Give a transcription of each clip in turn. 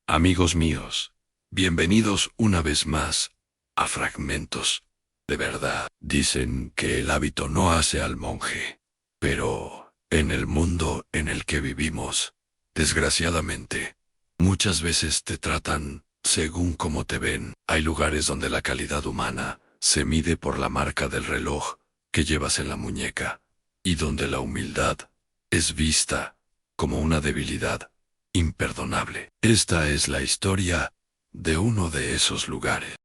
Amigos míos, bienvenidos una vez más a Fragmentos. De verdad, dicen que el hábito no hace al monje, pero en el mundo en el que vivimos, desgraciadamente, muchas veces te tratan según cómo te ven. Hay lugares donde la calidad humana se mide por la marca del reloj que llevas en la muñeca, y donde la humildad es vista como una debilidad imperdonable. Esta es la historia de uno de esos lugares.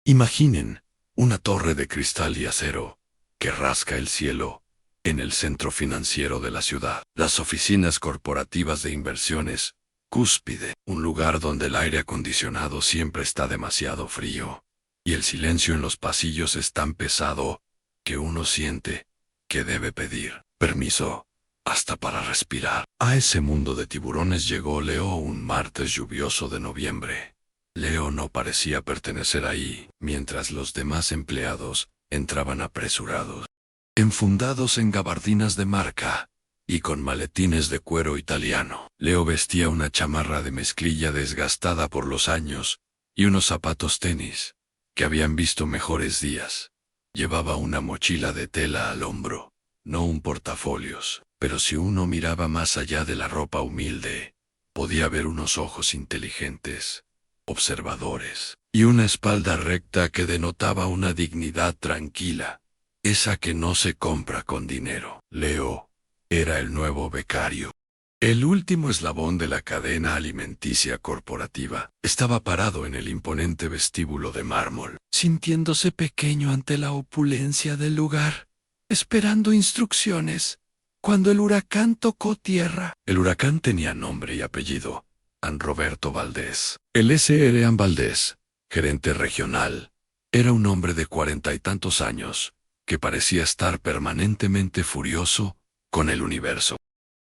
Imaginen una torre de cristal y acero que rasca el cielo en el centro financiero de la ciudad. Las oficinas corporativas de inversiones, cúspide, un lugar donde el aire acondicionado siempre está demasiado frío y el silencio en los pasillos es tan pesado que uno siente que debe pedir permiso hasta para respirar. A ese mundo de tiburones llegó Leo un martes lluvioso de noviembre. Leo no parecía pertenecer ahí, mientras los demás empleados entraban apresurados, enfundados en gabardinas de marca y con maletines de cuero italiano. Leo vestía una chamarra de mezclilla desgastada por los años y unos zapatos tenis que habían visto mejores días. Llevaba una mochila de tela al hombro, no un portafolios. Pero si uno miraba más allá de la ropa humilde, podía ver unos ojos inteligentes, observadores, y una espalda recta que denotaba una dignidad tranquila, esa que no se compra con dinero. Leo era el nuevo becario. El último eslabón de la cadena alimenticia corporativa. Estaba parado en el imponente vestíbulo de mármol, sintiéndose pequeño ante la opulencia del lugar, esperando instrucciones. Cuando el huracán tocó tierra. El huracán tenía nombre y apellido: An Roberto Valdés. El S.R. An Valdés, gerente regional, era un hombre de 40 y tantos años, que parecía estar permanentemente furioso con el universo.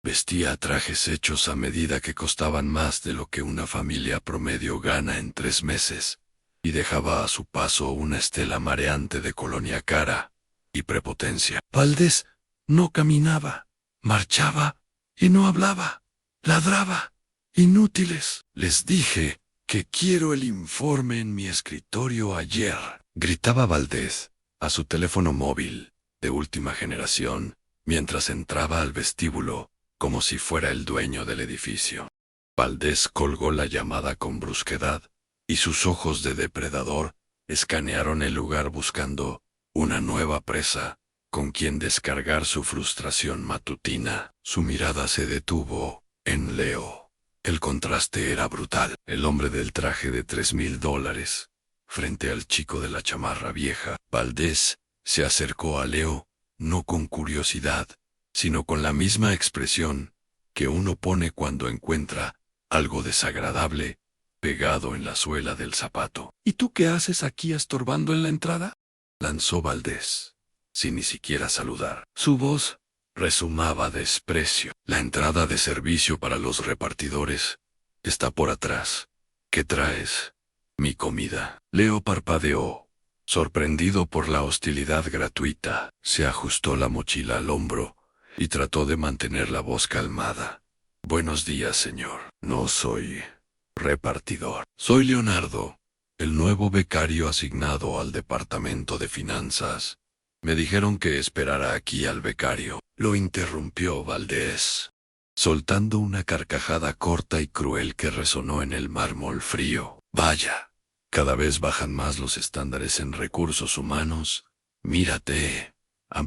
Vestía trajes hechos a medida que costaban más de lo que una familia promedio gana en 3 meses, y dejaba a su paso una estela mareante de colonia cara y prepotencia. Valdés no caminaba, marchaba y no hablaba. Ladraba. Inútiles. Les dije que quiero el informe en mi escritorio ayer, gritaba Valdés a su teléfono móvil de última generación mientras entraba al vestíbulo como si fuera el dueño del edificio. Valdés colgó la llamada con brusquedad y sus ojos de depredador escanearon el lugar buscando una nueva presa con quien descargar su frustración matutina. Su mirada se detuvo en Leo. El contraste era brutal. El hombre del traje de $3,000 frente al chico de la chamarra vieja. Valdés se acercó a Leo, no con curiosidad, sino con la misma expresión que uno pone cuando encuentra algo desagradable pegado en la suela del zapato. ¿Y tú qué haces aquí estorbando en la entrada?, lanzó Valdés, sin ni siquiera saludar. Su voz resumaba desprecio. La entrada de servicio para los repartidores está por atrás. ¿Qué traes? Mi comida. Leo parpadeó, sorprendido por la hostilidad gratuita. Se ajustó la mochila al hombro y trató de mantener la voz calmada. Buenos días, señor. No soy repartidor. Soy Leonardo, el nuevo becario asignado al departamento de finanzas. Me dijeron que esperara aquí al becario. Lo interrumpió Valdés, soltando una carcajada corta y cruel que resonó en el mármol frío. Vaya, cada vez bajan más los estándares en recursos humanos. Mírate,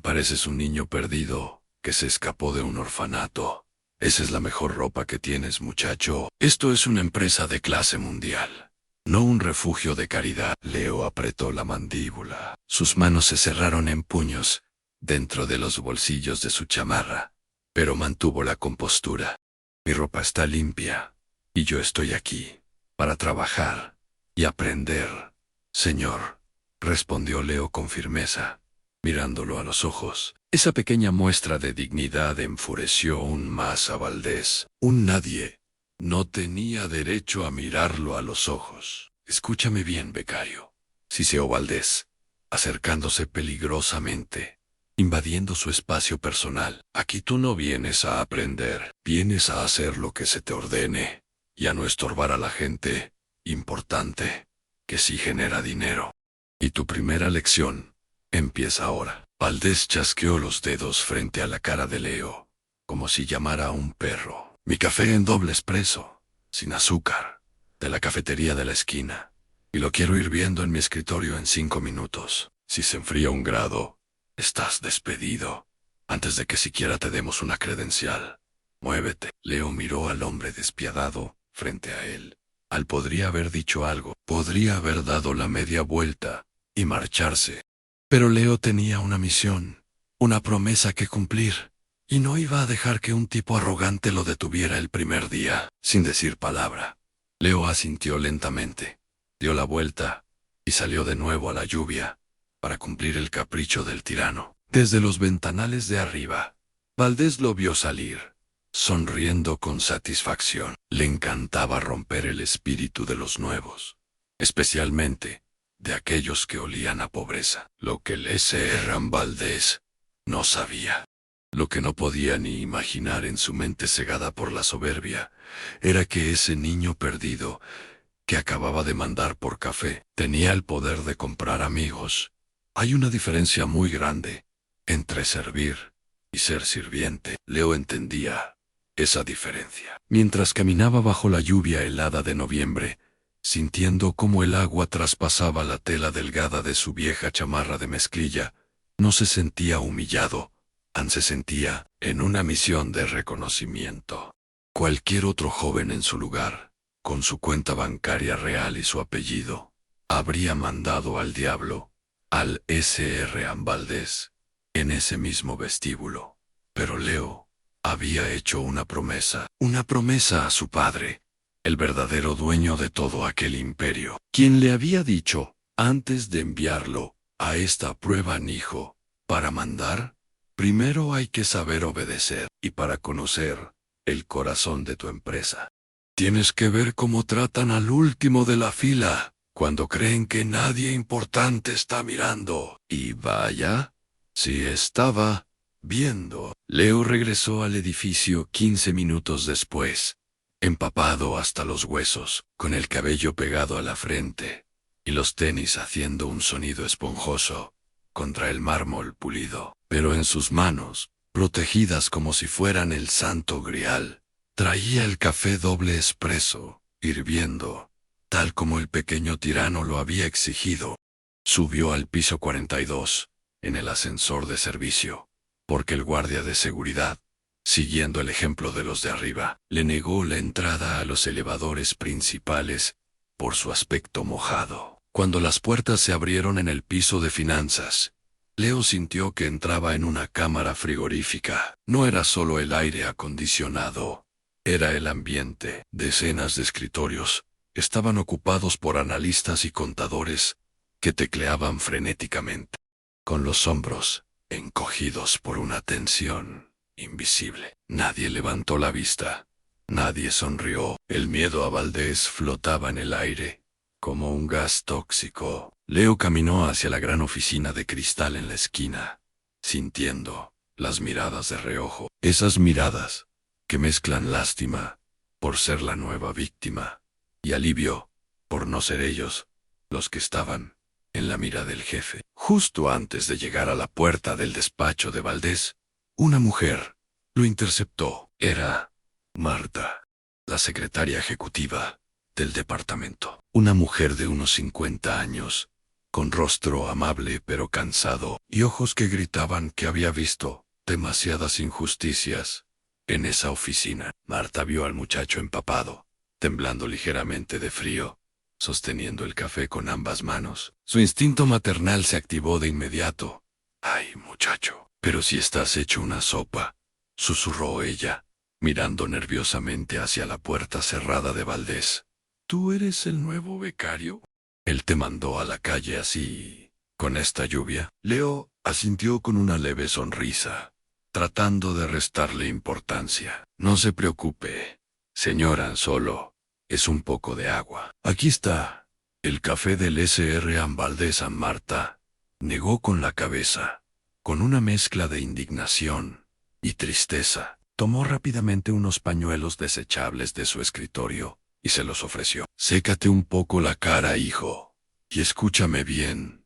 pareces un niño perdido que se escapó de un orfanato. Esa es la mejor ropa que tienes, muchacho. Esto es una empresa de clase mundial, no un refugio de caridad. Leo apretó la mandíbula. Sus manos se cerraron en puños dentro de los bolsillos de su chamarra, pero mantuvo la compostura. Mi ropa está limpia, y yo estoy aquí para trabajar y aprender, señor, respondió Leo con firmeza, mirándolo a los ojos. Esa pequeña muestra de dignidad enfureció aún más a Valdés. Un nadie no tenía derecho a mirarlo a los ojos. Escúchame bien, becario, siseó Valdés, acercándose peligrosamente, invadiendo su espacio personal. Aquí tú no vienes a aprender, vienes a hacer lo que se te ordene. y a no estorbar a la gente importante, que sí genera dinero. Y tu primera lección empieza ahora. Valdés chasqueó los dedos frente a la cara de Leo, como si llamara a un perro. Mi café en doble espresso, sin azúcar, de la cafetería de la esquina. Y lo quiero hirviendo en mi escritorio en 5 minutos. Si se enfría 1 grado, estás despedido, antes de que siquiera te demos una credencial. Muévete. Leo miró al hombre despiadado frente a él. Al podría haber dicho algo, podría haber dado la media vuelta y marcharse. Pero Leo tenía una misión, una promesa que cumplir, y no iba a dejar que un tipo arrogante lo detuviera el primer día, sin decir palabra. Leo asintió lentamente, dio la vuelta y salió de nuevo a la lluvia para cumplir el capricho del tirano. Desde los ventanales de arriba, Valdés lo vio salir, sonriendo con satisfacción. Le encantaba romper el espíritu de los nuevos, especialmente de aquellos que olían a pobreza. Lo que el S.R. Valdés no sabía, lo que no podía ni imaginar en su mente cegada por la soberbia, era que ese niño perdido que acababa de mandar por café tenía el poder de comprar amigos. Hay una diferencia muy grande entre servir y ser sirviente. Leo entendía esa diferencia. Mientras caminaba bajo la lluvia helada de noviembre, sintiendo cómo el agua traspasaba la tela delgada de su vieja chamarra de mezclilla, no se sentía humillado, se sentía en una misión de reconocimiento. Cualquier otro joven en su lugar, con su cuenta bancaria real y su apellido, habría mandado al diablo al S.R. Valdés en ese mismo vestíbulo. Pero Leo había hecho una promesa a su padre, el verdadero dueño de todo aquel imperio, quien le había dicho, antes de enviarlo a esta prueba, hijo, para mandar, primero hay que saber obedecer, y para conocer el corazón de tu empresa, tienes que ver cómo tratan al último de la fila, cuando creen que nadie importante está mirando. Y vaya, si estaba viendo. Leo regresó al edificio 15 minutos después, empapado hasta los huesos, con el cabello pegado a la frente, y los tenis haciendo un sonido esponjoso contra el mármol pulido. Pero en sus manos, protegidas como si fueran el santo grial, traía el café doble espresso, hirviendo, tal como el pequeño tirano lo había exigido. Subió al piso 42, en el ascensor de servicio, porque el guardia de seguridad, siguiendo el ejemplo de los de arriba, le negó la entrada a los elevadores principales por su aspecto mojado. Cuando las puertas se abrieron en el piso de finanzas, Leo sintió que entraba en una cámara frigorífica. No era solo el aire acondicionado, era el ambiente. Decenas de escritorios estaban ocupados por analistas y contadores que tecleaban frenéticamente, con los hombros encogidos por una tensión invisible. Nadie levantó la vista, nadie sonrió. El miedo a Valdés flotaba en el aire, como un gas tóxico. Leo caminó hacia la gran oficina de cristal en la esquina, sintiendo las miradas de reojo. Esas miradas que mezclan lástima por ser la nueva víctima y alivio por no ser ellos los que estaban en la mira del jefe. Justo antes de llegar a la puerta del despacho de Valdés, una mujer lo interceptó. Era Marta, la secretaria ejecutiva del departamento. Una mujer de unos 50 años, con rostro amable pero cansado, y ojos que gritaban que había visto demasiadas injusticias en esa oficina. Marta vio al muchacho empapado, temblando ligeramente de frío, sosteniendo el café con ambas manos. Su instinto maternal se activó de inmediato. «Ay, muchacho, pero si estás hecho una sopa», susurró ella, mirando nerviosamente hacia la puerta cerrada de Valdés. «¿Tú eres el nuevo becario? Él te mandó a la calle así, con esta lluvia». Leo asintió con una leve sonrisa, tratando de restarle importancia. «No se preocupe, señora, solo es un poco de agua. Aquí está el café del S.R. Valdés». Marta negó con la cabeza, con una mezcla de indignación y tristeza. Tomó rápidamente unos pañuelos desechables de su escritorio y se los ofreció. Sécate un poco la cara, hijo, y escúchame bien.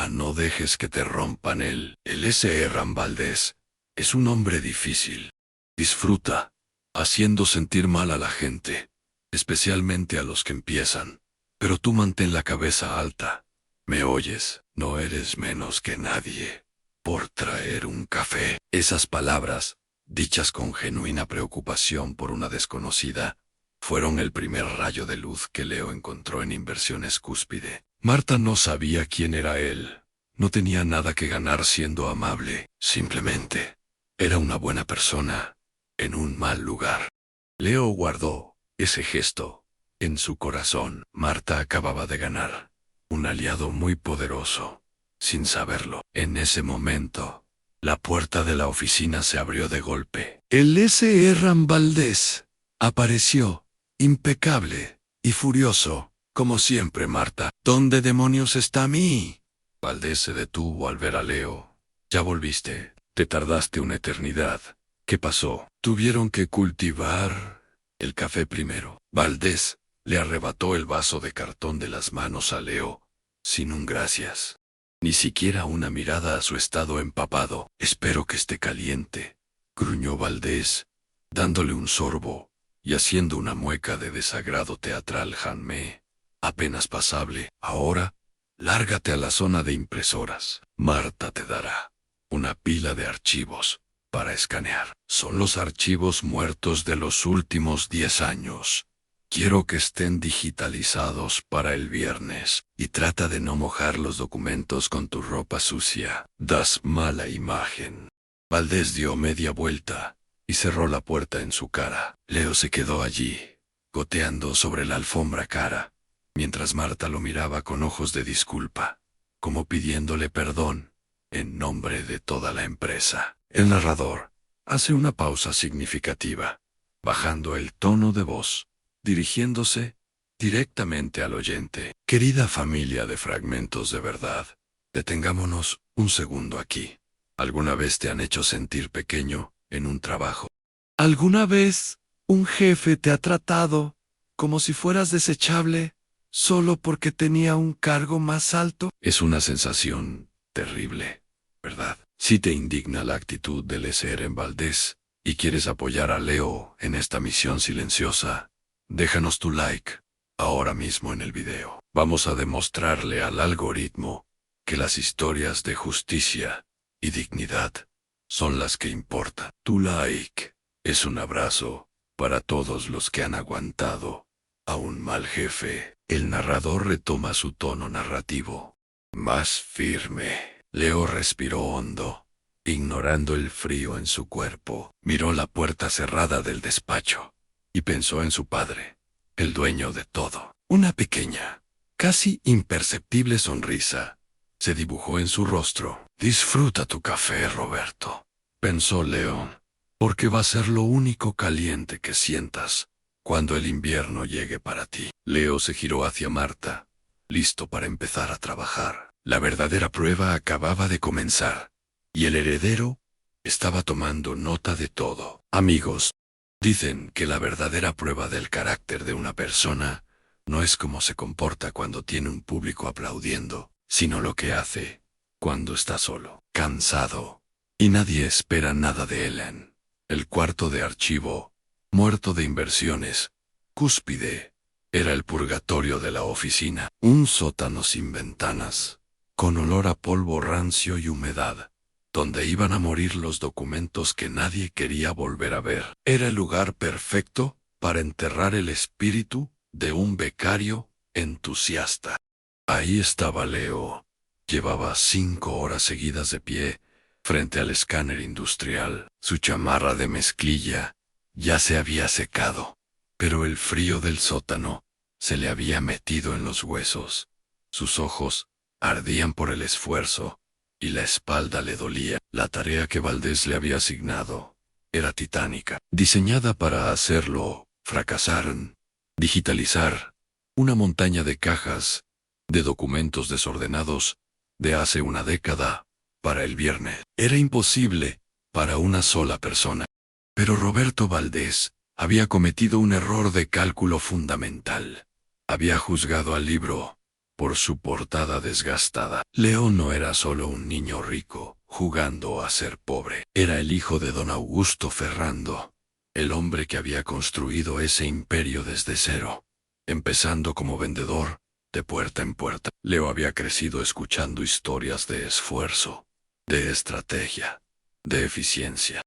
No dejes que te rompan el S.R. Valdés. Es un hombre difícil. Disfruta, haciendo sentir mal a la gente, especialmente a los que empiezan. Pero tú mantén la cabeza alta. ¿Me oyes? No eres menos que nadie por traer un café. Esas palabras, dichas con genuina preocupación por una desconocida, fueron el primer rayo de luz que Leo encontró en Inversiones Cúspide. Marta no sabía quién era él. No tenía nada que ganar siendo amable. Simplemente, era una buena persona, en un mal lugar. Leo guardó ese gesto en su corazón. Marta acababa de ganar un aliado muy poderoso, sin saberlo. En ese momento, la puerta de la oficina se abrió de golpe. El S.R. Valdés apareció, impecable y furioso, como siempre. Marta, ¿dónde demonios está mí? Valdés se detuvo al ver a Leo. Ya volviste. Te tardaste una eternidad. ¿Qué pasó? Tuvieron que cultivar el café primero. Valdés le arrebató el vaso de cartón de las manos a Leo, sin un gracias. Ni siquiera una mirada a su estado empapado. Espero que esté caliente, gruñó Valdés, dándole un sorbo y haciendo una mueca de desagrado teatral. Janme, apenas pasable. Ahora, lárgate a la zona de impresoras. Marta te dará una pila de archivos para escanear. Son los archivos muertos de los últimos 10 años. Quiero que estén digitalizados para el viernes. Y trata de no mojar los documentos con tu ropa sucia. Das mala imagen. Valdés dio media vuelta y cerró la puerta en su cara. Leo se quedó allí, goteando sobre la alfombra cara, mientras Marta lo miraba con ojos de disculpa, como pidiéndole perdón en nombre de toda la empresa. El narrador hace una pausa significativa, bajando el tono de voz, dirigiéndose directamente al oyente. Querida familia de Fragmentos de Verdad, detengámonos un segundo aquí. ¿Alguna vez te han hecho sentir pequeño en un trabajo? ¿Alguna vez un jefe te ha tratado como si fueras desechable solo porque tenía un cargo más alto? Es una sensación terrible, ¿verdad? Si te indigna la actitud del S.R. Valdés y quieres apoyar a Leo en esta misión silenciosa, déjanos tu like ahora mismo en el video. Vamos a demostrarle al algoritmo que las historias de justicia y dignidad son las que importan. Tu like es un abrazo para todos los que han aguantado a un mal jefe. El narrador retoma su tono narrativo, más firme. Leo respiró hondo, ignorando el frío en su cuerpo. Miró la puerta cerrada del despacho y pensó en su padre, el dueño de todo. Una pequeña, casi imperceptible sonrisa se dibujó en su rostro. Disfruta tu café, Roberto, pensó Leo, porque va a ser lo único caliente que sientas cuando el invierno llegue para ti. Leo se giró hacia Marta, listo para empezar a trabajar. La verdadera prueba acababa de comenzar, y el heredero estaba tomando nota de todo. Amigos, dicen que la verdadera prueba del carácter de una persona no es cómo se comporta cuando tiene un público aplaudiendo, sino lo que hace cuando está solo, cansado, y nadie espera nada de él. En el cuarto de archivo, muerto de Inversiones Cúspide, era el purgatorio de la oficina. Un sótano sin ventanas, con olor a polvo rancio y humedad, donde iban a morir los documentos que nadie quería volver a ver. Era el lugar perfecto para enterrar el espíritu de un becario entusiasta. Ahí estaba Leo. Llevaba 5 horas seguidas de pie frente al escáner industrial. Su chamarra de mezclilla ya se había secado, pero el frío del sótano se le había metido en los huesos. Sus ojos ardían por el esfuerzo y la espalda le dolía. La tarea que Valdés le había asignado era titánica, diseñada para hacerlo fracasar. Digitalizar una montaña de cajas de documentos desordenados de hace una década para el viernes. Era imposible para una sola persona. Pero Roberto Valdés Había cometido un error de cálculo fundamental. Había juzgado al libro por su portada desgastada. Leo no era solo un niño rico, jugando a ser pobre. Era el hijo de don Augusto Ferrando, el hombre que había construido ese imperio desde cero, empezando como vendedor, de puerta en puerta. Leo había crecido escuchando historias de esfuerzo, de estrategia, de eficiencia.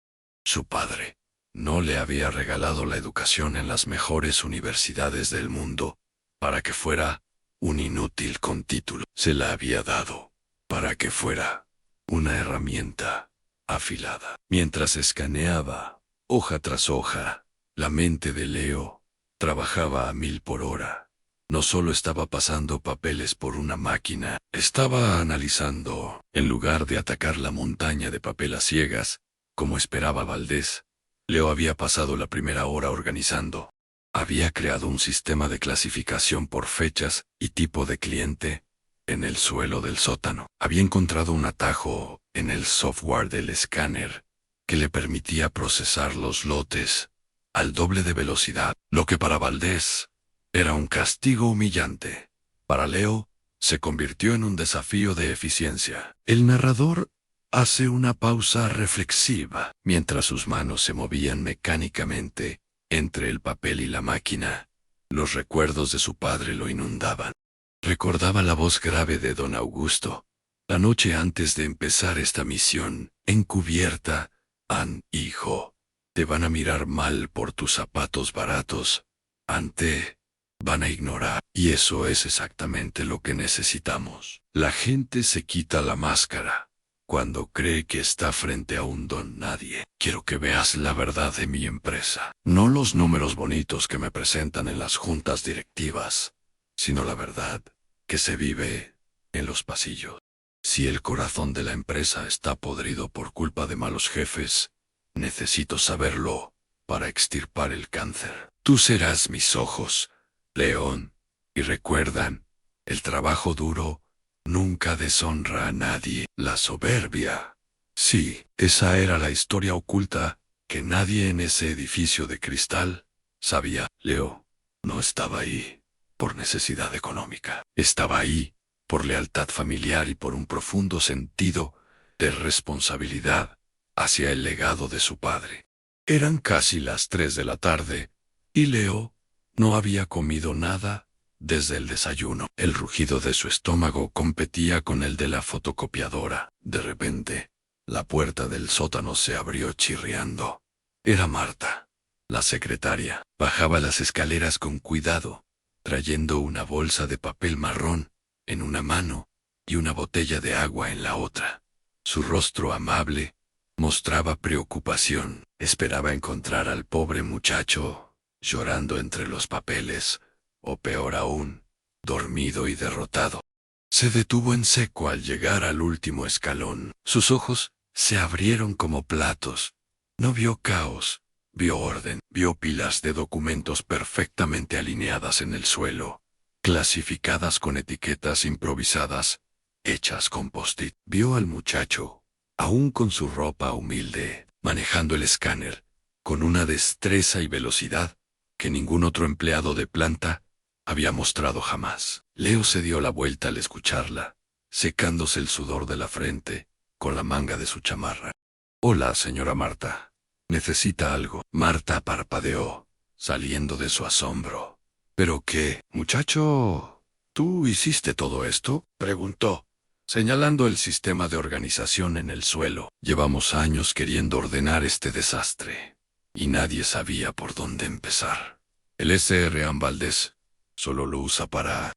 Su padre no le había regalado la educación en las mejores universidades del mundo para que fuera un inútil con título. Se la había dado para que fuera una herramienta afilada. Mientras escaneaba, hoja tras hoja, la mente de Leo trabajaba a 1000 por hora. No solo estaba pasando papeles por una máquina, estaba analizando. En lugar de atacar la montaña de papel a ciegas, como esperaba Valdés, Leo había pasado la primera hora organizando. Había creado un sistema de clasificación por fechas y tipo de cliente en el suelo del sótano. Había encontrado un atajo en el software del escáner que le permitía procesar los lotes al doble de velocidad, lo que para Valdés era un castigo humillante. Para Leo, se convirtió en un desafío de eficiencia. El narrador hace una pausa reflexiva mientras sus manos se movían mecánicamente entre el papel y la máquina. Los recuerdos de su padre lo inundaban. Recordaba la voz grave de don Augusto, la noche antes de empezar esta misión, encubierta. Hijo, te van a mirar mal por tus zapatos baratos. Van a ignorar. Y eso es exactamente lo que necesitamos. La gente se quita la máscara cuando cree que está frente a un don nadie. Quiero que veas la verdad de mi empresa. No los números bonitos que me presentan en las juntas directivas, sino la verdad que se vive en los pasillos. Si el corazón de la empresa está podrido por culpa de malos jefes, necesito saberlo para extirpar el cáncer. Tú serás mis ojos, León, y recuerdan, el trabajo duro nunca deshonra a nadie. La soberbia. Sí, esa era la historia oculta que nadie en ese edificio de cristal sabía. Leo no estaba ahí por necesidad económica. Estaba ahí por lealtad familiar y por un profundo sentido de responsabilidad hacia el legado de su padre. Eran casi las 3 de la tarde, y Leo no había comido nada desde el desayuno. El rugido de su estómago competía con el de la fotocopiadora. De repente, la puerta del sótano se abrió chirriando. Era Marta, la secretaria. Bajaba las escaleras con cuidado, trayendo una bolsa de papel marrón en una mano y una botella de agua en la otra. Su rostro amable mostraba preocupación. Esperaba encontrar al pobre muchacho llorando entre los papeles, o peor aún, dormido y derrotado. Se detuvo en seco al llegar al último escalón. Sus ojos se abrieron como platos. No vio caos, vio orden, vio pilas de documentos perfectamente alineadas en el suelo, clasificadas con etiquetas improvisadas, hechas con post-it. Vio al muchacho, aún con su ropa humilde, manejando el escáner, con una destreza y velocidad que ningún otro empleado de planta había mostrado jamás. Leo se dio la vuelta al escucharla, secándose el sudor de la frente con la manga de su chamarra. «Hola, señora Marta. ¿Necesita algo?» Marta parpadeó, saliendo de su asombro. «¿Pero qué, muchacho? ¿Tú hiciste todo esto?», preguntó, señalando el sistema de organización en el suelo. «Llevamos años queriendo ordenar este desastre, y nadie sabía por dónde empezar. El SR Valdés solo lo usa para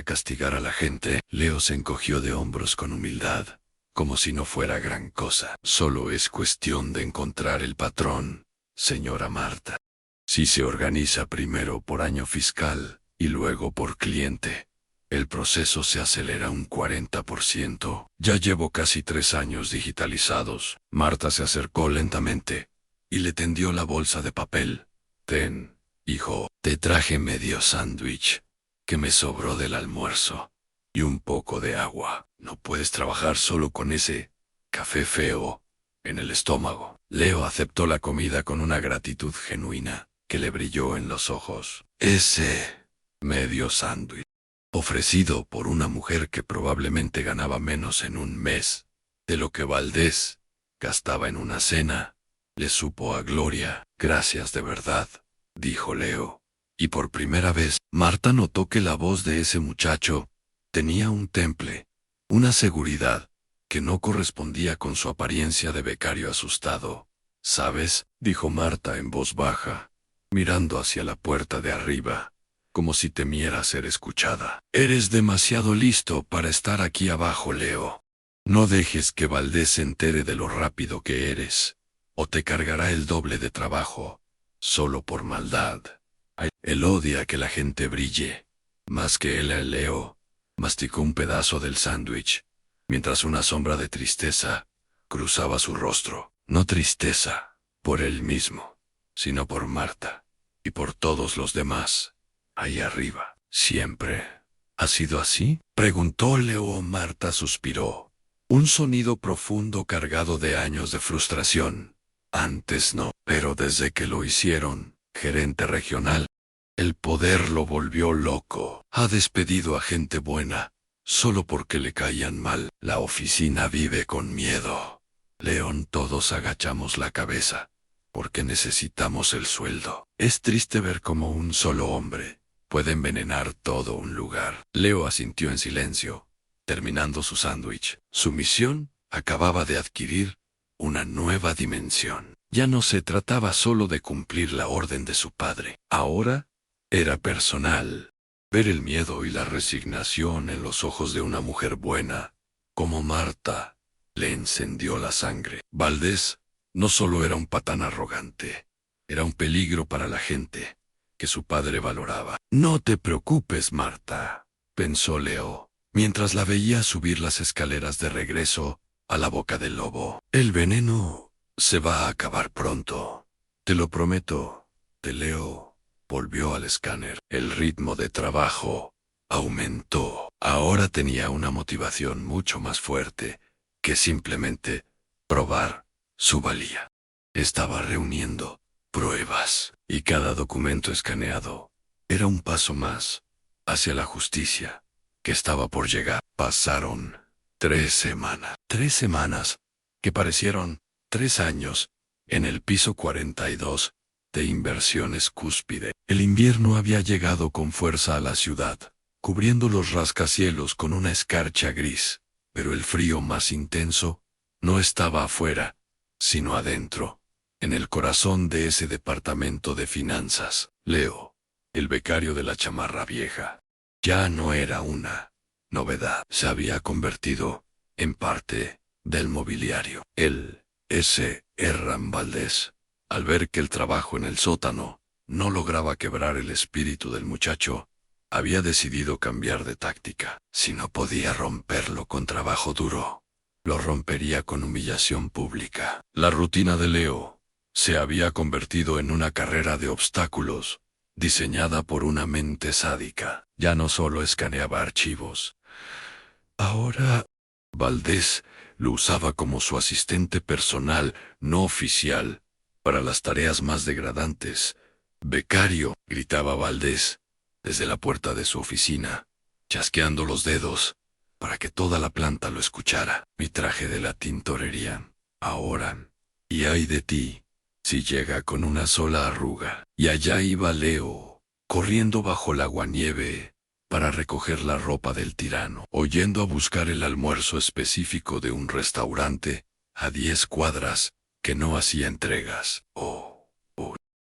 castigar a la gente». Leo se encogió de hombros con humildad, como si no fuera gran cosa. «Solo es cuestión de encontrar el patrón, señora Marta. Si se organiza primero por año fiscal y luego por cliente, el proceso se acelera un 40%. Ya llevo casi 3 años digitalizados». Marta se acercó lentamente y le tendió la bolsa de papel. «Ten, hijo, te traje medio sándwich que me sobró del almuerzo y un poco de agua. No puedes trabajar solo con ese café feo en el estómago. Leo aceptó la comida con una gratitud genuina que le brilló en los ojos. Ese medio sándwich, ofrecido por una mujer que probablemente ganaba menos en un mes de lo que Valdés gastaba en una cena, le supo a gloria. Gracias de verdad, dijo Leo. Y por primera vez, Marta notó que la voz de ese muchacho tenía un temple, una seguridad, que no correspondía con su apariencia de becario asustado. ¿Sabes?, dijo Marta en voz baja, mirando hacia la puerta de arriba, como si temiera ser escuchada. Eres demasiado listo para estar aquí abajo, Leo. No dejes que Valdés se entere de lo rápido que eres, o te cargará el doble de trabajo, solo por maldad. Él odia que la gente brille, más que él. Leo masticó un pedazo del sándwich, mientras una sombra de tristeza cruzaba su rostro. No tristeza por él mismo, sino por Marta, y por todos los demás, ahí arriba. ¿Siempre ha sido así?, preguntó Leo. Marta suspiró, un sonido profundo cargado de años de frustración. Antes no, pero desde que lo hicieron gerente regional, el poder lo volvió loco. Ha despedido a gente buena, solo porque le caían mal. La oficina vive con miedo. León, todos agachamos la cabeza, porque necesitamos el sueldo. Es triste ver cómo un solo hombre puede envenenar todo un lugar. Leo asintió en silencio, terminando su sándwich. Su misión acababa de adquirir una nueva dimensión. Ya no se trataba solo de cumplir la orden de su padre. Ahora era personal. Ver el miedo y la resignación en los ojos de una mujer buena, como Marta, le encendió la sangre. Valdés no solo era un patán arrogante, era un peligro para la gente que su padre valoraba. No te preocupes, Marta, pensó Leo, mientras la veía subir las escaleras de regreso a la boca del lobo. El veneno se va a acabar pronto. Te lo prometo. Leo volvió al escáner. El ritmo de trabajo aumentó. Ahora tenía una motivación mucho más fuerte que simplemente probar su valía. Estaba reuniendo pruebas, y cada documento escaneado era un paso más hacia la justicia que estaba por llegar. Pasaron 3 semanas. 3 semanas que parecieron 3 años en el piso 42 de Inversiones Cúspide. El invierno había llegado con fuerza a la ciudad, cubriendo los rascacielos con una escarcha gris, pero el frío más intenso no estaba afuera, sino adentro, en el corazón de ese departamento de finanzas. Leo, el becario de la chamarra vieja, ya no era una novedad. Se había convertido en parte del mobiliario. Él, ese Herrán Valdés, al ver que el trabajo en el sótano no lograba quebrar el espíritu del muchacho, había decidido cambiar de táctica. Si no podía romperlo con trabajo duro, lo rompería con humillación pública. La rutina de Leo se había convertido en una carrera de obstáculos, diseñada por una mente sádica. Ya no solo escaneaba archivos. Ahora, Valdés lo usaba como su asistente personal no oficial para las tareas más degradantes. Becario, gritaba Valdés desde la puerta de su oficina, chasqueando los dedos para que toda la planta lo escuchara. Mi traje de la tintorería, ahora, y ay de ti, si llega con una sola arruga. Y allá iba Leo, corriendo bajo la aguanieve para recoger la ropa del tirano, o yendo a buscar el almuerzo específico de un restaurante a 10 cuadras que no hacía entregas.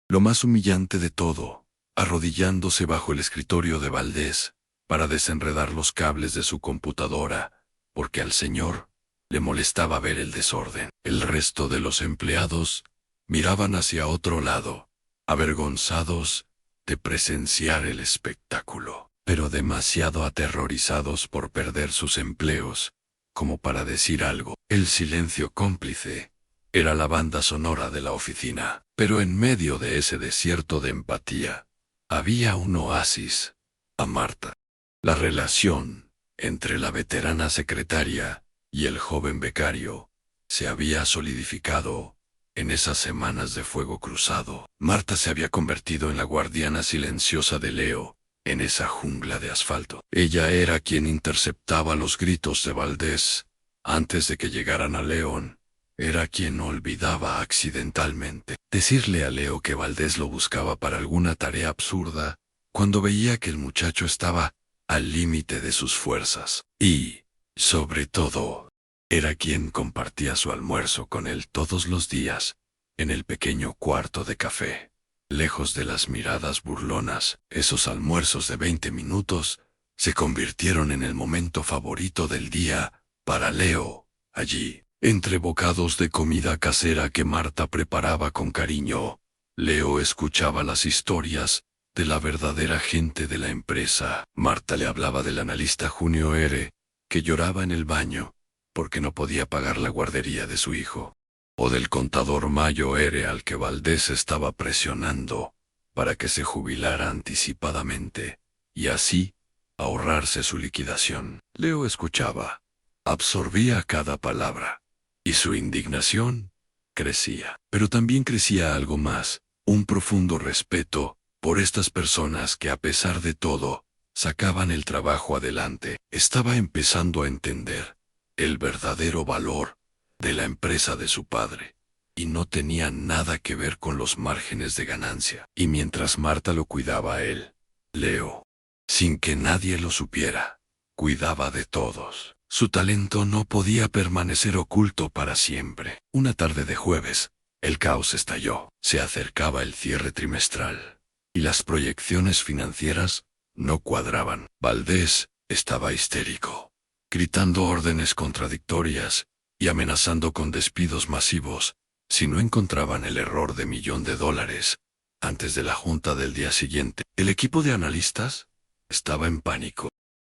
Lo más humillante de todo, arrodillándose bajo el escritorio de Valdés para desenredar los cables de su computadora, porque al señor le molestaba ver el desorden. El resto de los empleados miraban hacia otro lado, avergonzados de presenciar el espectáculo, pero demasiado aterrorizados por perder sus empleos como para decir algo. El silencio cómplice era la banda sonora de la oficina, pero en medio de ese desierto de empatía, había un oasis: a Marta. La relación entre la veterana secretaria y el joven becario se había solidificado en esas semanas de fuego cruzado. Marta se había convertido en la guardiana silenciosa de Leo, en esa jungla de asfalto. Ella era quien interceptaba los gritos de Valdés antes de que llegaran a León. Era quien olvidaba accidentalmente decirle a Leo que Valdés lo buscaba para alguna tarea absurda, cuando veía que el muchacho estaba al límite de sus fuerzas. Y, sobre todo, era quien compartía su almuerzo con él todos los días, en el pequeño cuarto de café. Lejos de las miradas burlonas, esos almuerzos de 20 minutos se convirtieron en el momento favorito del día para Leo. Allí, entre bocados de comida casera que Marta preparaba con cariño, Leo escuchaba las historias de la verdadera gente de la empresa. Marta le hablaba del analista Junio R., que lloraba en el baño porque no podía pagar la guardería de su hijo, o del contador Mayo R. al que Valdés estaba presionando para que se jubilara anticipadamente, y así ahorrarse su liquidación. Leo escuchaba, absorbía cada palabra, y su indignación crecía. Pero también crecía algo más, un profundo respeto por estas personas que, a pesar de todo, sacaban el trabajo adelante. Estaba empezando a entender el verdadero valor de la empresa de su padre, y no tenía nada que ver con los márgenes de ganancia. Y mientras Marta lo cuidaba a él, Leo, sin que nadie lo supiera, cuidaba de todos. Su talento no podía permanecer oculto para siempre. Una tarde de jueves, el caos estalló. Se acercaba el cierre trimestral, y las proyecciones financieras no cuadraban. Valdés estaba histérico, gritando órdenes contradictorias y amenazando con despidos masivos si no encontraban el error de $1.000.000 antes de la junta del día siguiente. El equipo de analistas estaba en pánico,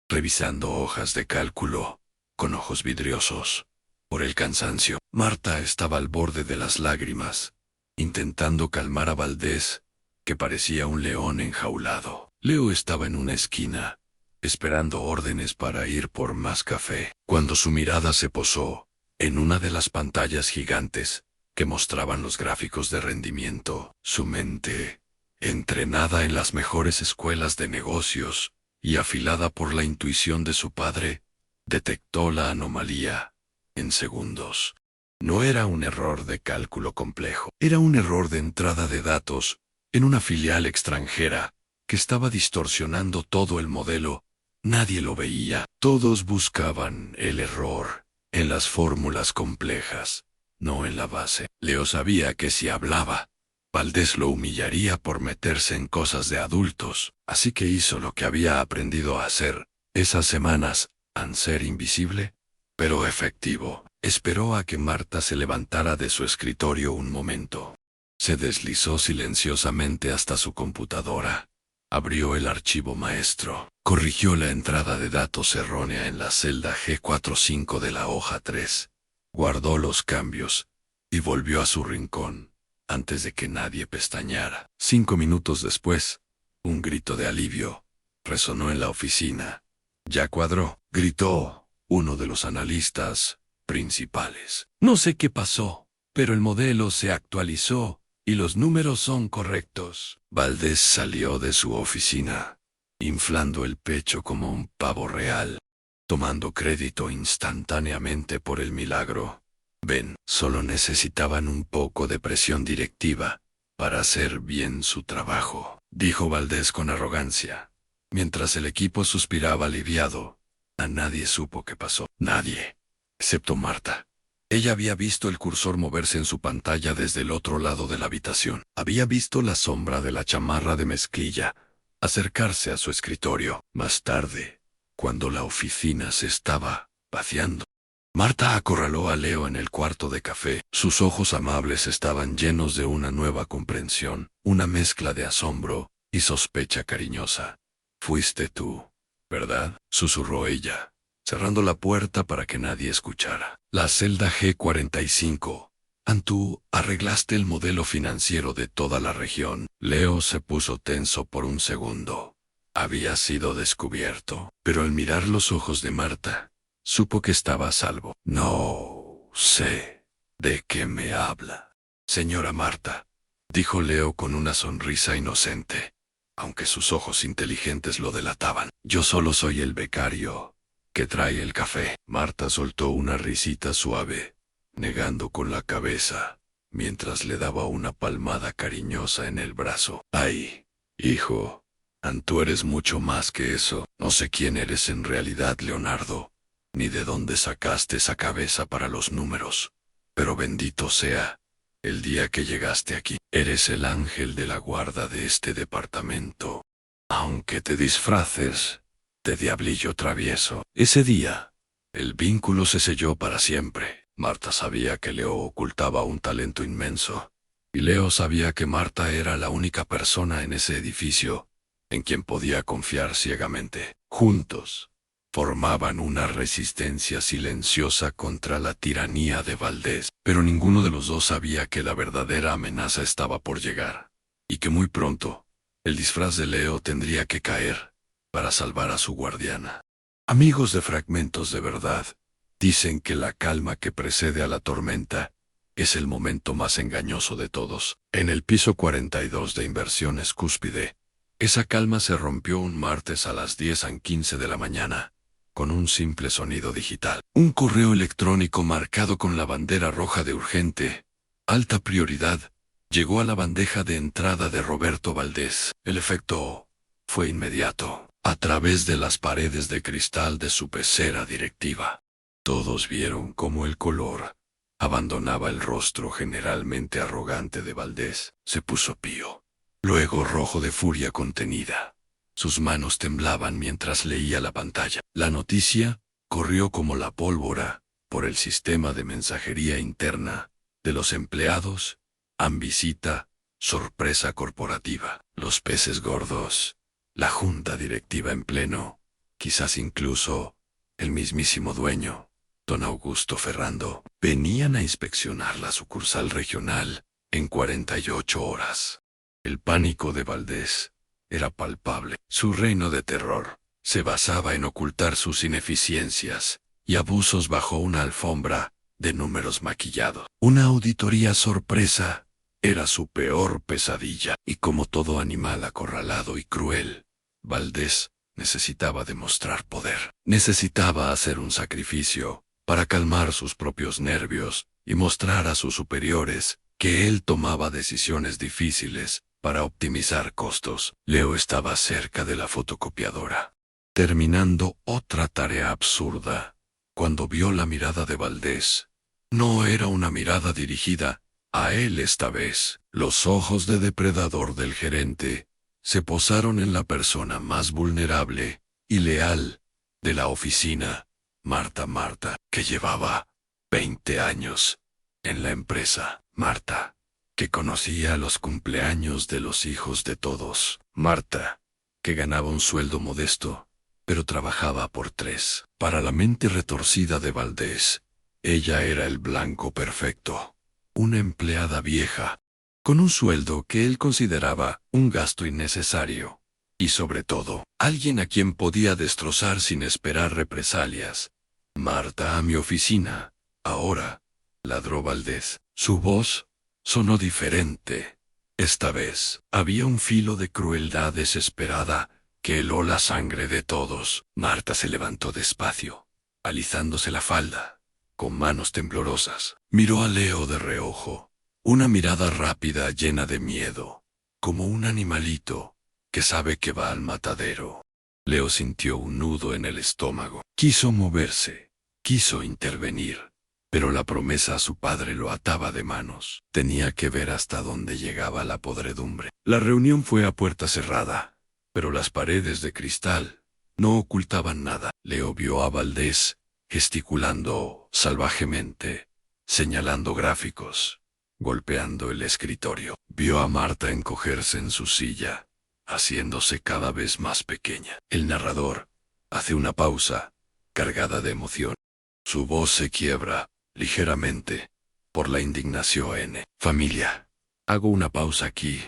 revisando hojas de cálculo con ojos vidriosos por el cansancio. Marta estaba al borde de las lágrimas, intentando calmar a Valdés, que parecía un león enjaulado. Leo estaba en una esquina, esperando órdenes para ir por más café, cuando su mirada se posó en una de las pantallas gigantes que mostraban los gráficos de rendimiento. Su mente, entrenada en las mejores escuelas de negocios y afilada por la intuición de su padre, detectó la anomalía en segundos. No era un error de cálculo complejo, era un error de entrada de datos en una filial extranjera que estaba distorsionando todo el modelo. Nadie lo veía. Todos buscaban el error en las fórmulas complejas, no en la base. Leo sabía que si hablaba, Valdés lo humillaría por meterse en cosas de adultos, así que hizo lo que había aprendido a hacer esas semanas, ser invisible, pero efectivo. Esperó a que Marta se levantara de su escritorio un momento. Se deslizó silenciosamente hasta su computadora. Abrió el archivo maestro. Corrigió la entrada de datos errónea en la celda G45 de la hoja 3. Guardó los cambios y volvió a su rincón antes de que nadie pestañeara. 5 minutos después, un grito de alivio resonó en la oficina. «Ya cuadró», gritó uno de los analistas principales. «No sé qué pasó, pero el modelo se actualizó y los números son correctos». Valdés salió de su oficina, inflando el pecho como un pavo real, tomando crédito instantáneamente por el milagro. «Ven, solo necesitaban un poco de presión directiva para hacer bien su trabajo», dijo Valdés con arrogancia, mientras el equipo suspiraba aliviado. A nadie supo qué pasó. Nadie, excepto Marta. Ella había visto el cursor moverse en su pantalla desde el otro lado de la habitación. Había visto la sombra de la chamarra de mezclilla acercarse a su escritorio. Más tarde, cuando la oficina se estaba vaciando, Marta acorraló a Leo en el cuarto de café. Sus ojos amables estaban llenos de una nueva comprensión, una mezcla de asombro y sospecha cariñosa. «Fuiste tú, ¿verdad?», susurró ella, cerrando la puerta para que nadie escuchara. «La celda G45. Tú arreglaste el modelo financiero de toda la región». Leo se puso tenso por un segundo. Había sido descubierto, pero al mirar los ojos de Marta, supo que estaba a salvo. «No sé», ¿De qué me habla? Señora Marta, dijo Leo con una sonrisa inocente, aunque sus ojos inteligentes lo delataban. Yo solo soy el becario que trae el café. Marta soltó una risita suave, negando con la cabeza, mientras le daba una palmada cariñosa en el brazo. Ay, hijo, tú eres mucho más que eso. No sé quién eres en realidad, Leonardo, ni de dónde sacaste esa cabeza para los números, pero bendito sea el día que llegaste aquí. Eres el ángel de la guarda de este departamento, aunque te disfraces de diablillo travieso. Ese día, el vínculo se selló para siempre. Marta sabía que Leo ocultaba un talento inmenso, y Leo sabía que Marta era la única persona en ese edificio en quien podía confiar ciegamente. Juntos, formaban una resistencia silenciosa contra la tiranía de Valdés, pero ninguno de los dos sabía que la verdadera amenaza estaba por llegar, y que muy pronto, el disfraz de Leo tendría que caer para salvar a su guardiana. Amigos de Fragmentos de Verdad, dicen que la calma que precede a la tormenta es el momento más engañoso de todos. En el piso 42 de Inversiones Cúspide, esa calma se rompió un martes a las 10:15 de la mañana, con un simple sonido digital. Un correo electrónico marcado con la bandera roja de urgente, alta prioridad, llegó a la bandeja de entrada de Roberto Valdés. El efecto fue inmediato. A través de las paredes de cristal de su pecera directiva, todos vieron cómo el color abandonaba el rostro generalmente arrogante de Valdés. Se puso pío, luego rojo de furia contenida. Sus manos temblaban mientras leía la pantalla. La noticia corrió como la pólvora por el sistema de mensajería interna de los empleados. Visita, sorpresa corporativa. Los peces gordos, la junta directiva en pleno, quizás incluso el mismísimo dueño, don Augusto Ferrando, venían a inspeccionar la sucursal regional en 48 horas. El pánico de Valdés era palpable. Su reino de terror se basaba en ocultar sus ineficiencias y abusos bajo una alfombra de números maquillados. Una auditoría sorpresa era su peor pesadilla, y como todo animal acorralado y cruel, Valdés necesitaba demostrar poder. Necesitaba hacer un sacrificio para calmar sus propios nervios y mostrar a sus superiores que él tomaba decisiones difíciles para optimizar costos. Leo estaba cerca de la fotocopiadora, terminando otra tarea absurda, cuando vio la mirada de Valdés. No era una mirada dirigida a él esta vez. Los ojos de depredador del gerente se posaron en la persona más vulnerable y leal de la oficina, Marta, que llevaba 20 años en la empresa. Marta, que conocía los cumpleaños de los hijos de todos. Marta, que ganaba un sueldo modesto, pero trabajaba por 3. Para la mente retorcida de Valdés, ella era el blanco perfecto. Una empleada vieja, con un sueldo que él consideraba un gasto innecesario. Y sobre todo, alguien a quien podía destrozar sin esperar represalias. Marta, a mi oficina, ahora, ladró Valdés. Su voz sonó diferente. Esta vez, había un filo de crueldad desesperada que heló la sangre de todos. Marta se levantó despacio, alisándose la falda, con manos temblorosas. Miró a Leo de reojo, una mirada rápida llena de miedo, como un animalito que sabe que va al matadero. Leo sintió un nudo en el estómago. Quiso moverse, quiso intervenir, pero la promesa a su padre lo ataba de manos. Tenía que ver hasta dónde llegaba la podredumbre. La reunión fue a puerta cerrada, pero las paredes de cristal no ocultaban nada. Leo vio a Valdés gesticulando salvajemente, señalando gráficos, golpeando el escritorio. Vio a Marta encogerse en su silla, haciéndose cada vez más pequeña. El narrador hace una pausa, cargada de emoción. Su voz se quiebra, ligeramente, por la indignación. Familia, hago una pausa aquí,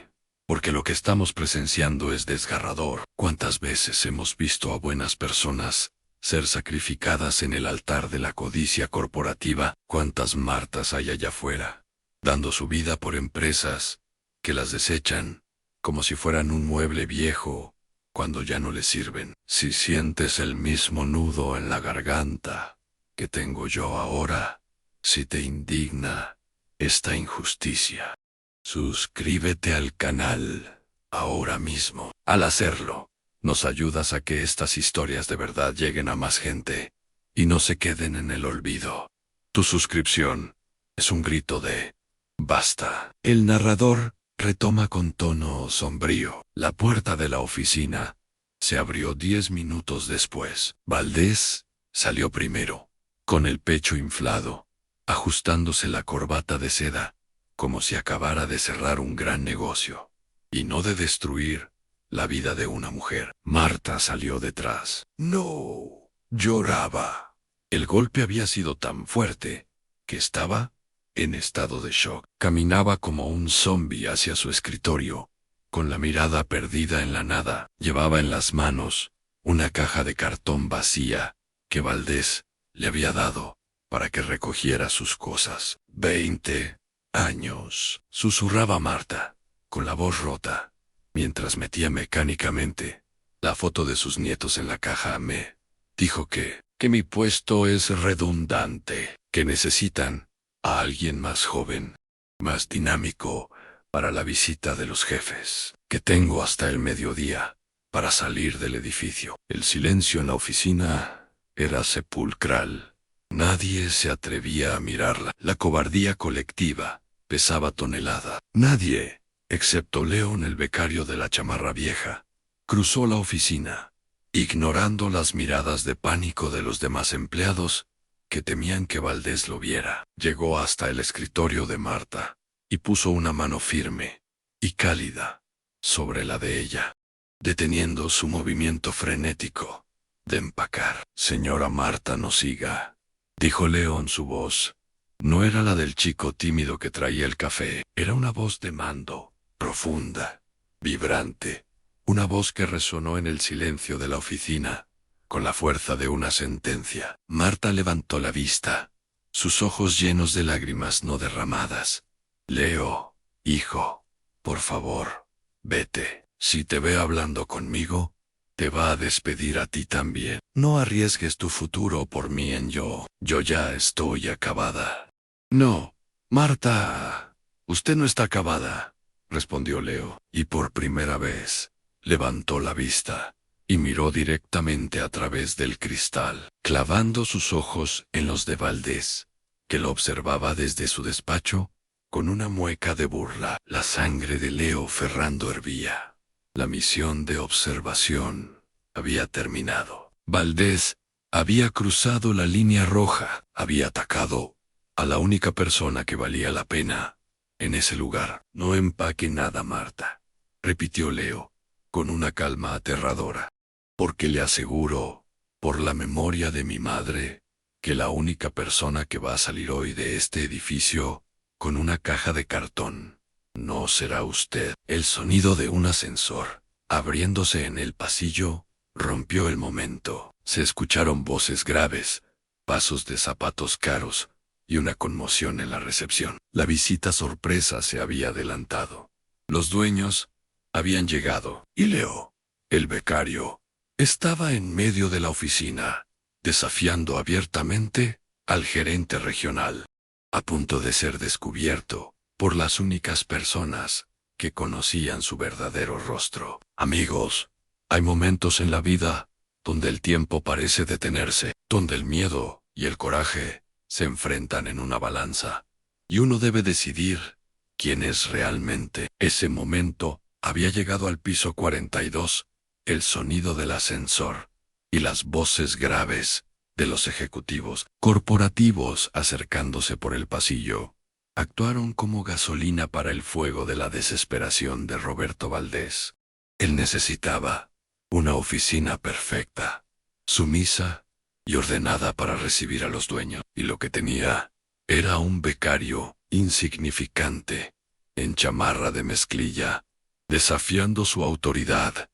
porque lo que estamos presenciando es desgarrador. ¿Cuántas veces hemos visto a buenas personas ser sacrificadas en el altar de la codicia corporativa. ¿Cuántas Martas hay allá afuera, dando su vida por empresas que las desechan como si fueran un mueble viejo cuando ya no les sirven? Si sientes el mismo nudo en la garganta que tengo yo ahora, si te indigna esta injusticia, suscríbete al canal ahora mismo. Al hacerlo, nos ayudas a que estas historias de verdad lleguen a más gente y no se queden en el olvido. Tu suscripción es un grito de basta. El narrador retoma con tono sombrío. La puerta de la oficina se abrió 10 minutos después. Valdés salió primero, con el pecho inflado, ajustándose la corbata de seda, como si acabara de cerrar un gran negocio, y no de destruir la vida de una mujer. Marta salió detrás. No, lloraba. El golpe había sido tan fuerte que estaba en estado de shock. Caminaba como un zombi hacia su escritorio, con la mirada perdida en la nada. Llevaba en las manos una caja de cartón vacía que Valdés le había dado para que recogiera sus cosas. 20 años, susurraba Marta, con la voz rota, mientras metía mecánicamente la foto de sus nietos en la caja. Me dijo que mi puesto es redundante, que necesitan a alguien más joven, más dinámico, para la visita de los jefes, que tengo hasta el mediodía para salir del edificio. El silencio en la oficina era sepulcral. Nadie se atrevía a mirarla. La cobardía colectiva pesaba tonelada. Nadie, excepto León, el becario de la chamarra vieja, cruzó la oficina, ignorando las miradas de pánico de los demás empleados que temían que Valdés lo viera. Llegó hasta el escritorio de Marta y puso una mano firme y cálida sobre la de ella, deteniendo su movimiento frenético de empacar. Señora Marta, no siga, dijo León. Su voz no era la del chico tímido que traía el café, era una voz de mando, profunda, vibrante, una voz que resonó en el silencio de la oficina con la fuerza de una sentencia. Marta levantó la vista, sus ojos llenos de lágrimas no derramadas. Leo, hijo, por favor, vete. Si te ve hablando conmigo, te va a despedir a ti también. No arriesgues tu futuro por mí en yo. Yo ya estoy acabada. No, Marta, usted no está acabada, respondió Leo, y por primera vez levantó la vista y miró directamente a través del cristal, clavando sus ojos en los de Valdés, que lo observaba desde su despacho con una mueca de burla. La sangre de Leo Ferrando hervía. La misión de observación había terminado. Valdés había cruzado la línea roja, había atacado a la única persona que valía la pena en ese lugar. No empaque nada, Marta, repitió Leo, con una calma aterradora, porque le aseguro, por la memoria de mi madre, que la única persona que va a salir hoy de este edificio con una caja de cartón no será usted. El sonido de un ascensor abriéndose en el pasillo rompió el momento. Se escucharon voces graves, pasos de zapatos caros y una conmoción en la recepción. La visita sorpresa se había adelantado. Los dueños habían llegado y Leo, el becario, estaba en medio de la oficina, desafiando abiertamente al gerente regional, a punto de ser descubierto por las únicas personas que conocían su verdadero rostro. Amigos, hay momentos en la vida donde el tiempo parece detenerse, donde el miedo y el coraje se enfrentan en una balanza, y uno debe decidir quién es realmente. Ese momento había llegado al piso 42, el sonido del ascensor y las voces graves de los ejecutivos corporativos acercándose por el pasillo actuaron como gasolina para el fuego de la desesperación de Roberto Valdés. Él necesitaba una oficina perfecta, sumisa y ordenada para recibir a los dueños, y lo que tenía era un becario insignificante, en chamarra de mezclilla, desafiando su autoridad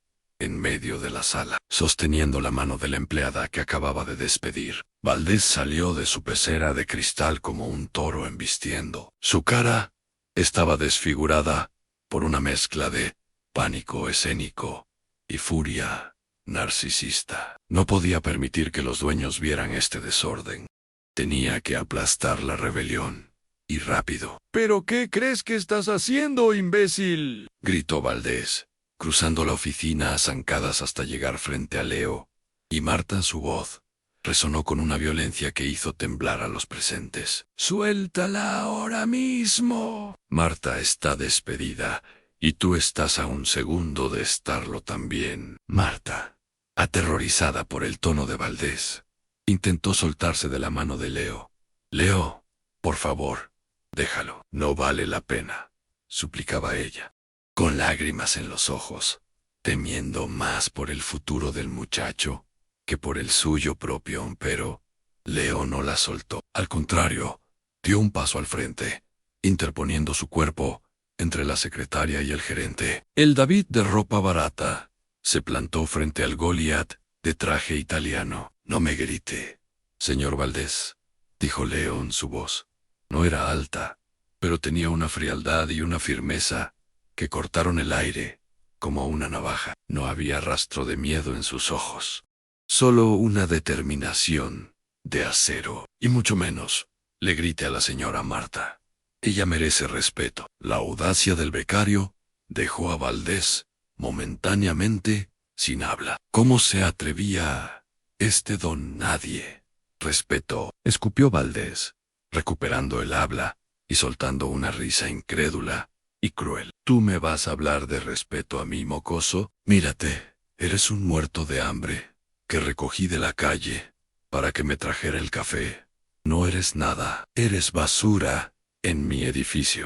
en medio de la sala, sosteniendo la mano de la empleada que acababa de despedir. Valdés salió de su pecera de cristal como un toro embistiendo. Su cara estaba desfigurada por una mezcla de pánico escénico y furia narcisista. No podía permitir que los dueños vieran este desorden. Tenía que aplastar la rebelión, y rápido. ¿Pero qué crees que estás haciendo, imbécil?, gritó Valdés, cruzando la oficina a zancadas hasta llegar frente a Leo, y Marta, su voz, resonó con una violencia que hizo temblar a los presentes. «¡Suéltala ahora mismo! Marta está despedida, y tú estás a un segundo de estarlo también». Marta, aterrorizada por el tono de Valdés, intentó soltarse de la mano de Leo. «Leo, por favor, déjalo. No vale la pena», suplicaba ella, con lágrimas en los ojos, temiendo más por el futuro del muchacho que por el suyo propio, pero Leo no la soltó. Al contrario, dio un paso al frente, interponiendo su cuerpo entre la secretaria y el gerente. El David de ropa barata se plantó frente al Goliat de traje italiano. «No me grite, señor Valdés», dijo Leo en su voz. No era alta, pero tenía una frialdad y una firmeza que cortaron el aire como una navaja. No había rastro de miedo en sus ojos, solo una determinación de acero. «Y mucho menos le grite a la señora Marta. Ella merece respeto». La audacia del becario dejó a Valdés momentáneamente sin habla. ¿Cómo se atrevía este don nadie? «Respeto», escupió Valdés, recuperando el habla y soltando una risa incrédula y cruel. «¿Tú me vas a hablar de respeto a mí, mocoso? Mírate, eres un muerto de hambre que recogí de la calle para que me trajera el café. No eres nada, eres basura en mi edificio».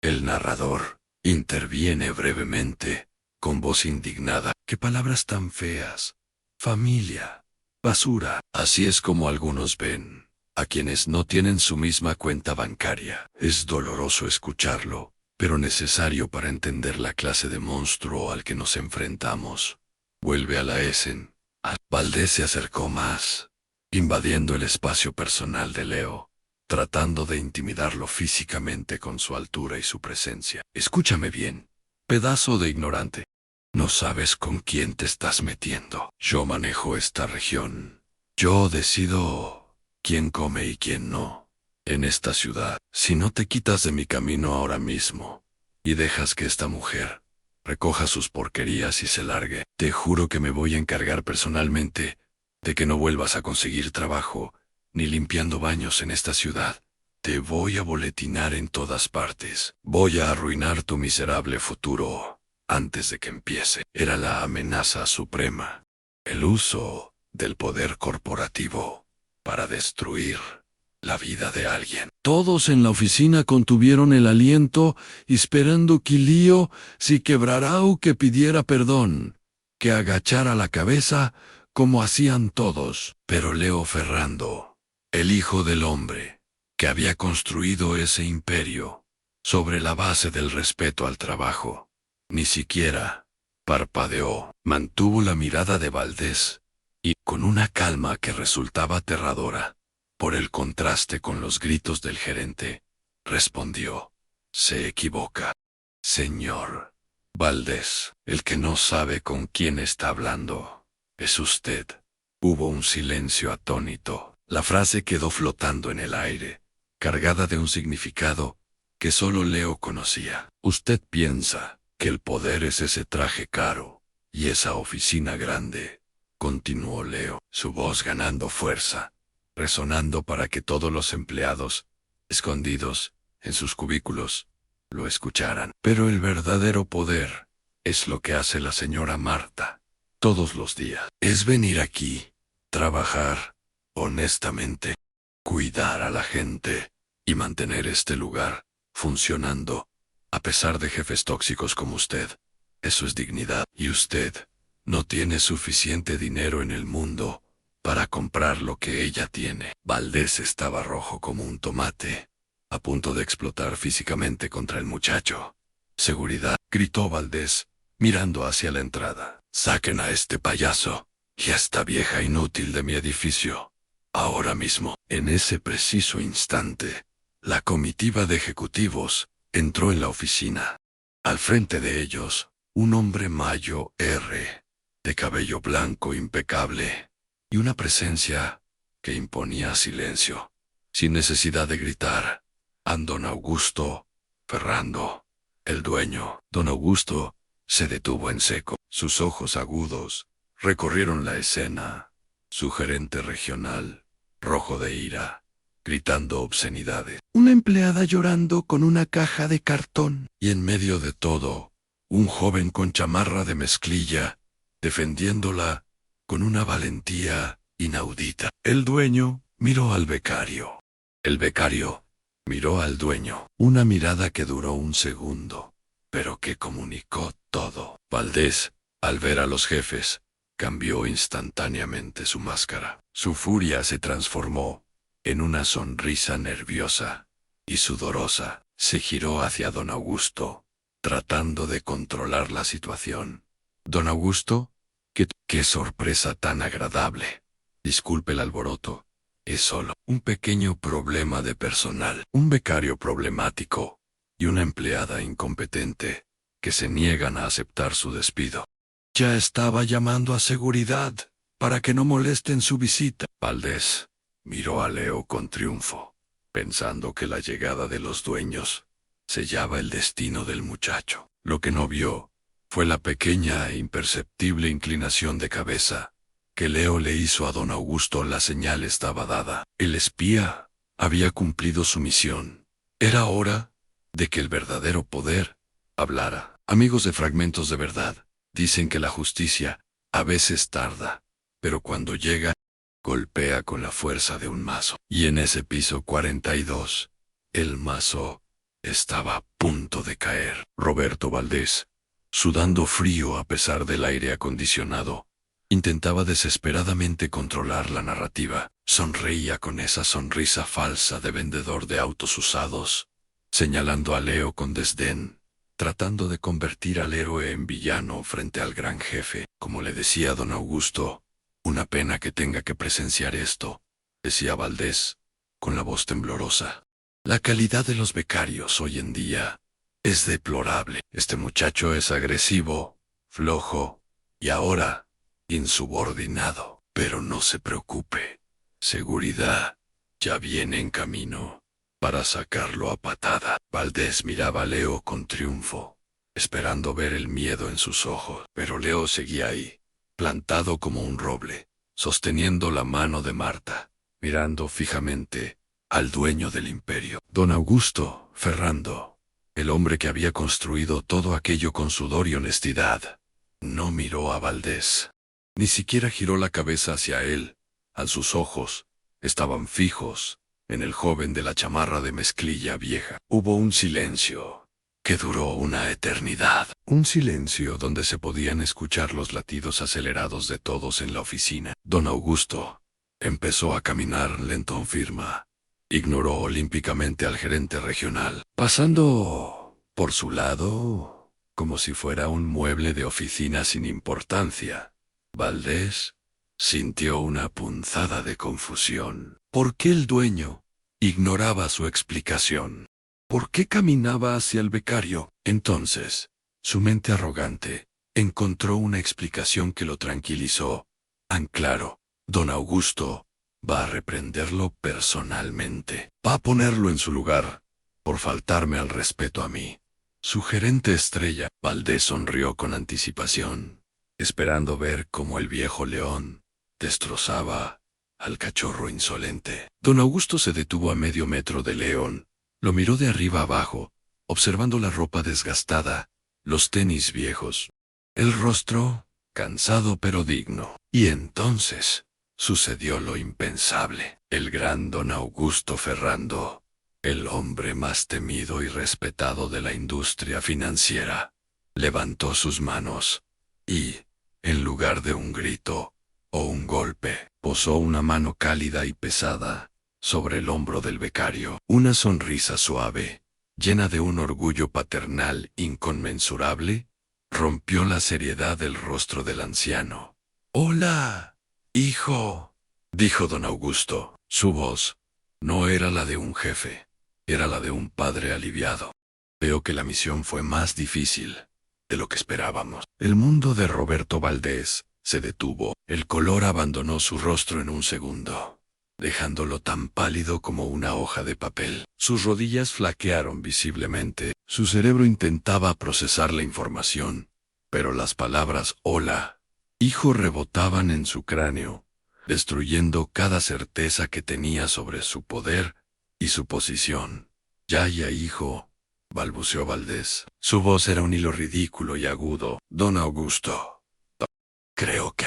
El narrador interviene brevemente, con voz indignada. «¿Qué palabras tan feas? Familia, basura. Así es como algunos ven a quienes no tienen su misma cuenta bancaria». Es doloroso escucharlo, pero necesario para entender la clase de monstruo al que nos enfrentamos. Vuelve a la Essen. Valdés se acercó más, invadiendo el espacio personal de Leo, tratando de intimidarlo físicamente con su altura y su presencia. «Escúchame bien, pedazo de ignorante. No sabes con quién te estás metiendo. Yo manejo esta región. Yo decido quién come y quién no en esta ciudad. Si no te quitas de mi camino ahora mismo y dejas que esta mujer recoja sus porquerías y se largue, te juro que me voy a encargar personalmente de que no vuelvas a conseguir trabajo ni limpiando baños en esta ciudad. Te voy a boletinar en todas partes. Voy a arruinar tu miserable futuro antes de que empiece». Era la amenaza suprema, el uso del poder corporativo para destruir la vida de alguien. Todos en la oficina contuvieron el aliento, esperando que Leo se quebrara o que pidiera perdón, que agachara la cabeza como hacían todos. Pero Leo Ferrando, el hijo del hombre, que había construido ese imperio sobre la base del respeto al trabajo, ni siquiera parpadeó. Mantuvo la mirada de Valdés y, con una calma que resultaba aterradora por el contraste con los gritos del gerente, respondió: «Se equivoca, señor Valdés. El que no sabe con quién está hablando es usted». Hubo un silencio atónito. La frase quedó flotando en el aire, cargada de un significado que solo Leo conocía. «Usted piensa que el poder es ese traje caro y esa oficina grande», continuó Leo, su voz ganando fuerza, resonando para que todos los empleados, escondidos en sus cubículos, lo escucharan. «Pero el verdadero poder es lo que hace la señora Marta todos los días. Es venir aquí, trabajar honestamente, cuidar a la gente y mantener este lugar funcionando, a pesar de jefes tóxicos como usted. Eso es dignidad. Y usted no tiene suficiente dinero en el mundo para comprar lo que ella tiene». Valdés estaba rojo como un tomate, a punto de explotar físicamente contra el muchacho. «Seguridad», gritó Valdés, mirando hacia la entrada. Saquen a este payaso y a esta vieja inútil de mi edificio. Ahora mismo. En ese preciso instante, la comitiva de ejecutivos entró en la oficina. Al frente de ellos, un hombre mayo de cabello blanco impecable, y una presencia que imponía silencio, sin necesidad de gritar. Don Augusto Ferrando, el dueño. Don Augusto se detuvo en seco. Sus ojos agudos recorrieron la escena. Su gerente regional, rojo de ira, gritando obscenidades. Una empleada llorando con una caja de cartón. Y en medio de todo, un joven con chamarra de mezclilla, defendiéndola con una valentía inaudita. El dueño miró al becario. El becario miró al dueño. Una mirada que duró un segundo, pero que comunicó todo. Valdés, al ver a los jefes, cambió instantáneamente su máscara. Su furia se transformó en una sonrisa nerviosa y sudorosa. Se giró hacia don Augusto, tratando de controlar la situación. Don Augusto, qué sorpresa tan agradable. Disculpe el alboroto. Es solo un pequeño problema de personal. Un becario problemático y una empleada incompetente que se niegan a aceptar su despido. Ya estaba llamando a seguridad para que no molesten su visita. Valdés miró a Leo con triunfo, pensando que la llegada de los dueños sellaba el destino del muchacho. Lo que no vio fue la pequeña e imperceptible inclinación de cabeza que Leo le hizo a don Augusto. La señal estaba dada. El espía había cumplido su misión. Era hora de que el verdadero poder hablara. Amigos de Fragmentos de Verdad, dicen que la justicia a veces tarda, pero cuando llega, golpea con la fuerza de un mazo. Y en ese piso 42, el mazo estaba a punto de caer. Roberto Valdés, sudando frío a pesar del aire acondicionado, intentaba desesperadamente controlar la narrativa. Sonreía con esa sonrisa falsa de vendedor de autos usados, señalando a Leo con desdén, tratando de convertir al héroe en villano frente al gran jefe. Como le decía don Augusto, una pena que tenga que presenciar esto, decía Valdés, con la voz temblorosa. La calidad de los becarios hoy en día es deplorable. Este muchacho es agresivo, flojo, y ahora insubordinado. Pero no se preocupe. Seguridad ya viene en camino para sacarlo a patada. Valdés miraba a Leo con triunfo, esperando ver el miedo en sus ojos. Pero Leo seguía ahí, plantado como un roble, sosteniendo la mano de Marta, mirando fijamente al dueño del imperio. Don Augusto Ferrando, el hombre que había construido todo aquello con sudor y honestidad, no miró a Valdés. Ni siquiera giró la cabeza hacia él. Sus ojos estaban fijos en el joven de la chamarra de mezclilla vieja. Hubo un silencio que duró una eternidad. Un silencio donde se podían escuchar los latidos acelerados de todos en la oficina. Don Augusto empezó a caminar lento en firma. Ignoró olímpicamente al gerente regional, pasando por su lado como si fuera un mueble de oficina sin importancia. Valdés sintió una punzada de confusión. ¿Por qué el dueño ignoraba su explicación? ¿Por qué caminaba hacia el becario? Entonces, su mente arrogante encontró una explicación que lo tranquilizó. Claro, don Augusto va a reprenderlo personalmente. Va a ponerlo en su lugar por faltarme al respeto a mí. Su gerente estrella. Valdés sonrió con anticipación, esperando ver cómo el viejo león destrozaba al cachorro insolente. Don Augusto se detuvo a medio metro de León, lo miró de arriba abajo, observando la ropa desgastada, los tenis viejos, el rostro cansado pero digno. Y entonces sucedió lo impensable. El gran don Augusto Ferrando, el hombre más temido y respetado de la industria financiera, levantó sus manos y, en lugar de un grito o un golpe, posó una mano cálida y pesada sobre el hombro del becario. Una sonrisa suave, llena de un orgullo paternal inconmensurable, rompió la seriedad del rostro del anciano. «Hola, hijo», dijo don Augusto. Su voz no era la de un jefe, era la de un padre aliviado. Veo que la misión fue más difícil de lo que esperábamos. El mundo de Roberto Valdés se detuvo. El color abandonó su rostro en un segundo, dejándolo tan pálido como una hoja de papel. Sus rodillas flaquearon visiblemente. Su cerebro intentaba procesar la información, pero las palabras «hola, hijo» rebotaban en su cráneo, destruyendo cada certeza que tenía sobre su poder y su posición. «Ya, hijo», balbuceó Valdés. Su voz era un hilo ridículo y agudo. «Don Augusto, creo que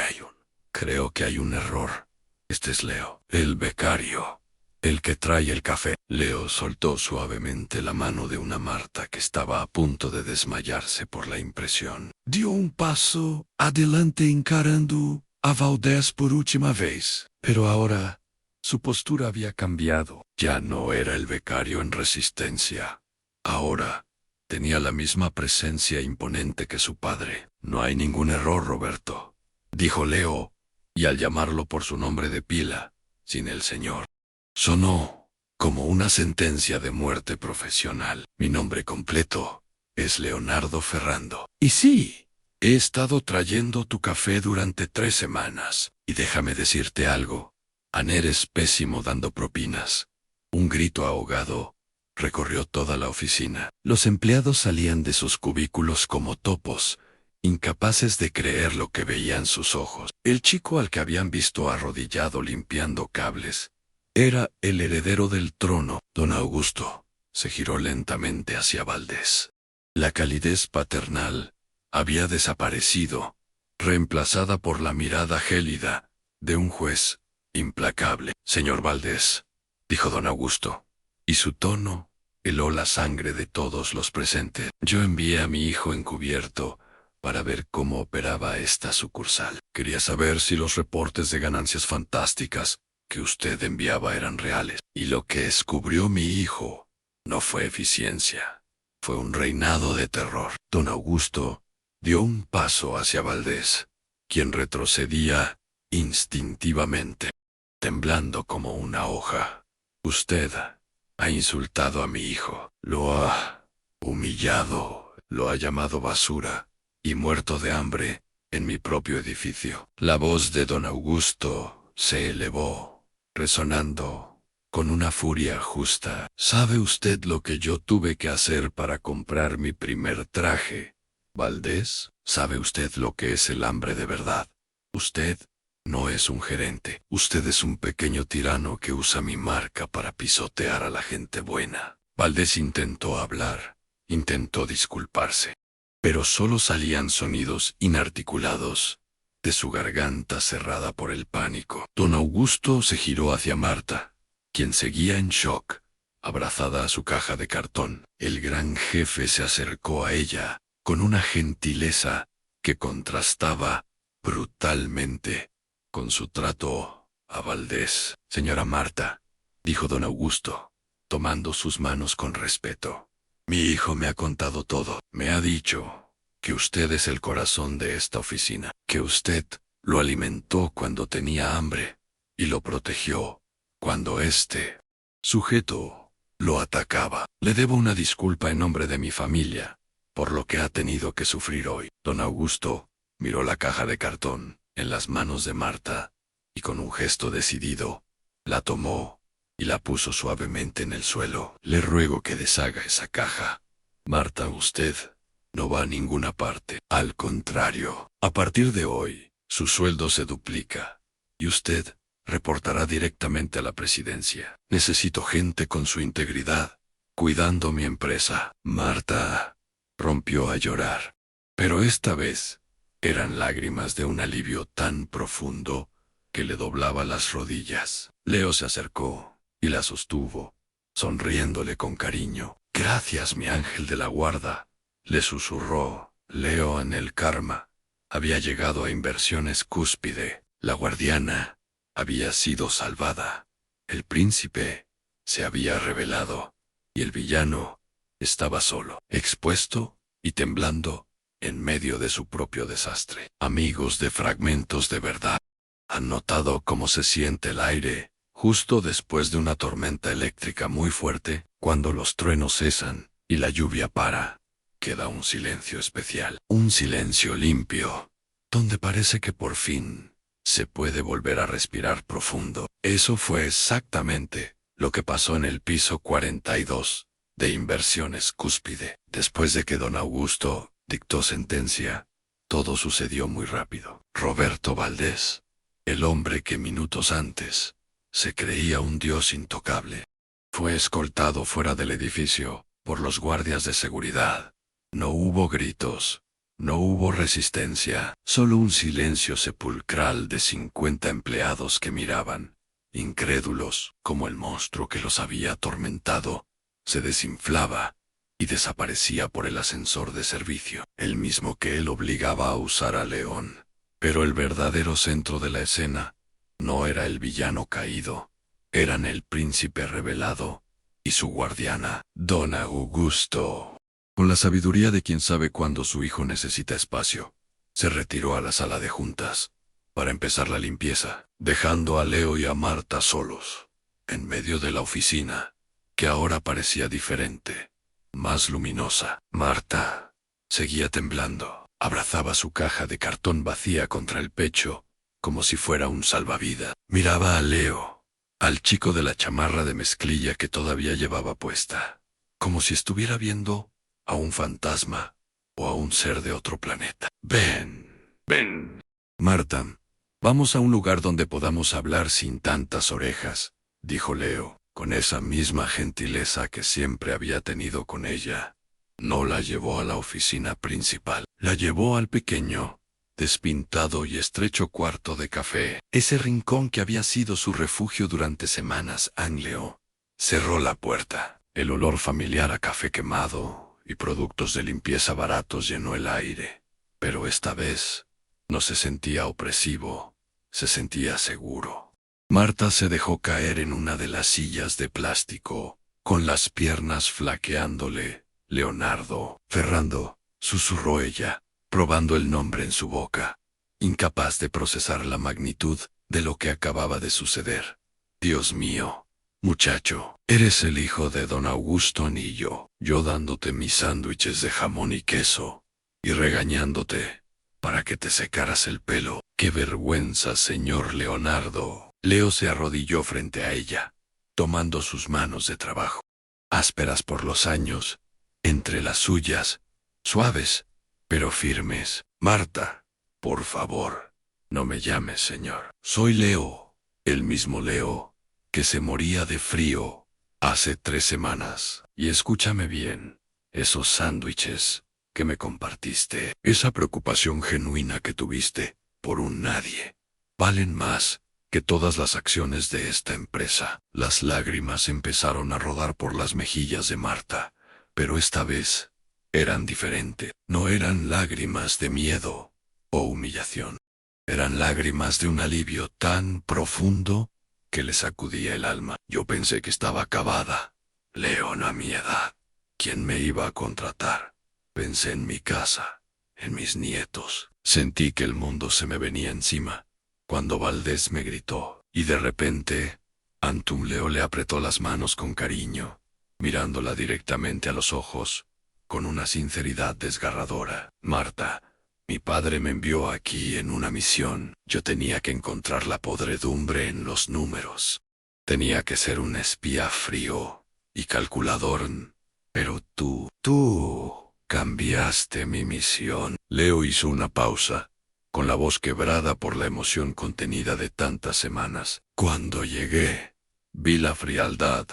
hay un error. Este es Leo, el becario, el que trae el café». Leo soltó suavemente la mano de una Marta que estaba a punto de desmayarse por la impresión. Dio un paso adelante encarando a Valdés por última vez. Pero ahora su postura había cambiado. Ya no era el becario en resistencia. Ahora tenía la misma presencia imponente que su padre. «No hay ningún error, Roberto», dijo Leo, y al llamarlo por su nombre de pila, sin el señor, sonó como una sentencia de muerte profesional. «Mi nombre completo es Leonardo Ferrando. Y sí, he estado trayendo tu café durante 3 semanas. Y déjame decirte algo, Aner es pésimo dando propinas». Un grito ahogado recorrió toda la oficina. Los empleados salían de sus cubículos como topos, incapaces de creer lo que veían sus ojos. El chico al que habían visto arrodillado limpiando cables era el heredero del trono. Don Augusto se giró lentamente hacia Valdés. La calidez paternal había desaparecido, reemplazada por la mirada gélida de un juez implacable. «Señor Valdés», dijo don Augusto, y su tono heló la sangre de todos los presentes. «Yo envié a mi hijo encubierto para ver cómo operaba esta sucursal. Quería saber si los reportes de ganancias fantásticas que usted enviaba eran reales. Y lo que descubrió mi hijo no fue eficiencia, fue un reinado de terror». Don Augusto dio un paso hacia Valdés, quien retrocedía instintivamente, temblando como una hoja. «Usted ha insultado a mi hijo, lo ha humillado, lo ha llamado basura y muerto de hambre en mi propio edificio». La voz de don Augusto se elevó, resonando con una furia justa. «¿Sabe usted lo que yo tuve que hacer para comprar mi primer traje, Valdés? ¿Sabe usted lo que es el hambre de verdad? Usted no es un gerente. Usted es un pequeño tirano que usa mi marca para pisotear a la gente buena». Valdés intentó hablar, intentó disculparse, pero solo salían sonidos inarticulados de su garganta cerrada por el pánico. Don Augusto se giró hacia Marta, quien seguía en shock, abrazada a su caja de cartón. El gran jefe se acercó a ella con una gentileza que contrastaba brutalmente con su trato a Valdés. «Señora Marta», dijo don Augusto, tomando sus manos con respeto, «mi hijo me ha contado todo. Me ha dicho que usted es el corazón de esta oficina, que usted lo alimentó cuando tenía hambre y lo protegió cuando este sujeto lo atacaba. Le debo una disculpa en nombre de mi familia por lo que ha tenido que sufrir hoy». Don Augusto miró la caja de cartón en las manos de Marta y con un gesto decidido la tomó y la puso suavemente en el suelo. «Le ruego que deshaga esa caja. Marta, usted no va a ninguna parte. Al contrario, a partir de hoy, su sueldo se duplica y usted reportará directamente a la presidencia. Necesito gente con su integridad, cuidando mi empresa». Marta rompió a llorar, pero esta vez eran lágrimas de un alivio tan profundo que le doblaba las rodillas. Leo se acercó y la sostuvo, sonriéndole con cariño. «Gracias, mi ángel de la guarda», le susurró. Leo en el karma había llegado a inversiones cúspide. La guardiana había sido salvada. El príncipe se había revelado y el villano estaba solo, expuesto y temblando en medio de su propio desastre. Amigos de Fragmentos de Verdad, ¿han notado cómo se siente el aire justo después de una tormenta eléctrica muy fuerte? Cuando los truenos cesan y la lluvia para, queda un silencio especial, un silencio limpio, donde parece que por fin se puede volver a respirar profundo. Eso fue exactamente lo que pasó en el piso 42 de Inversiones Cúspide. Después de que don Augusto dictó sentencia, todo sucedió muy rápido. Roberto Valdés, el hombre que minutos antes se creía un dios intocable, fue escoltado fuera del edificio por los guardias de seguridad. No hubo gritos, no hubo resistencia, solo un silencio sepulcral de 50 empleados que miraban, incrédulos, como el monstruo que los había atormentado se desinflaba y desaparecía por el ascensor de servicio, el mismo que él obligaba a usar a León. Pero el verdadero centro de la escena no era el villano caído, eran el príncipe revelado y su guardiana, don Augusto. Con la sabiduría de quien sabe cuándo su hijo necesita espacio, se retiró a la sala de juntas para empezar la limpieza, dejando a Leo y a Marta solos, en medio de la oficina, que ahora parecía diferente, más luminosa. Marta seguía temblando, abrazaba su caja de cartón vacía contra el pecho, como si fuera un salvavidas. Miraba a Leo, al chico de la chamarra de mezclilla que todavía llevaba puesta, como si estuviera viendo a un fantasma o a un ser de otro planeta. Ven, Marta, vamos a un lugar donde podamos hablar sin tantas orejas, dijo Leo, con esa misma gentileza que siempre había tenido con ella. No la llevó a la oficina principal, la llevó al pequeño, despintado y estrecho cuarto de café, ese rincón que había sido su refugio durante semanas. Leo cerró la puerta. El olor familiar a café quemado y productos de limpieza baratos llenó el aire, pero esta vez no se sentía opresivo, se sentía seguro. Marta se dejó caer en una de las sillas de plástico, con las piernas flaqueándole. Leonardo, Ferrando, susurró ella, probando el nombre en su boca, incapaz de procesar la magnitud de lo que acababa de suceder. Dios mío, muchacho, eres el hijo de don Augusto Anillo, yo dándote mis sándwiches de jamón y queso, y regañándote para que te secaras el pelo. ¡Qué vergüenza, señor Leonardo! Leo se arrodilló frente a ella, tomando sus manos de trabajo, ásperas por los años, entre las suyas, suaves, pero firmes. Marta, por favor, no me llames señor. Soy Leo, el mismo Leo que se moría de frío hace 3 semanas. Y escúchame bien, esos sándwiches que me compartiste, esa preocupación genuina que tuviste por un nadie, valen más que todas las acciones de esta empresa. Las lágrimas empezaron a rodar por las mejillas de Marta, pero esta vez eran diferentes. No eran lágrimas de miedo o humillación. Eran lágrimas de un alivio tan profundo que le sacudía el alma. Yo pensé que estaba acabada. León, a mi edad, ¿quién me iba a contratar? Pensé en mi casa, en mis nietos. Sentí que el mundo se me venía encima cuando Valdés me gritó, y de repente, Antum Leo le apretó las manos con cariño, mirándola directamente a los ojos, con una sinceridad desgarradora. Marta, mi padre me envió aquí en una misión. Yo tenía que encontrar la podredumbre en los números. Tenía que ser un espía frío y calculador. Pero tú cambiaste mi misión. Leo hizo una pausa, con la voz quebrada por la emoción contenida de tantas semanas. Cuando llegué, vi la frialdad,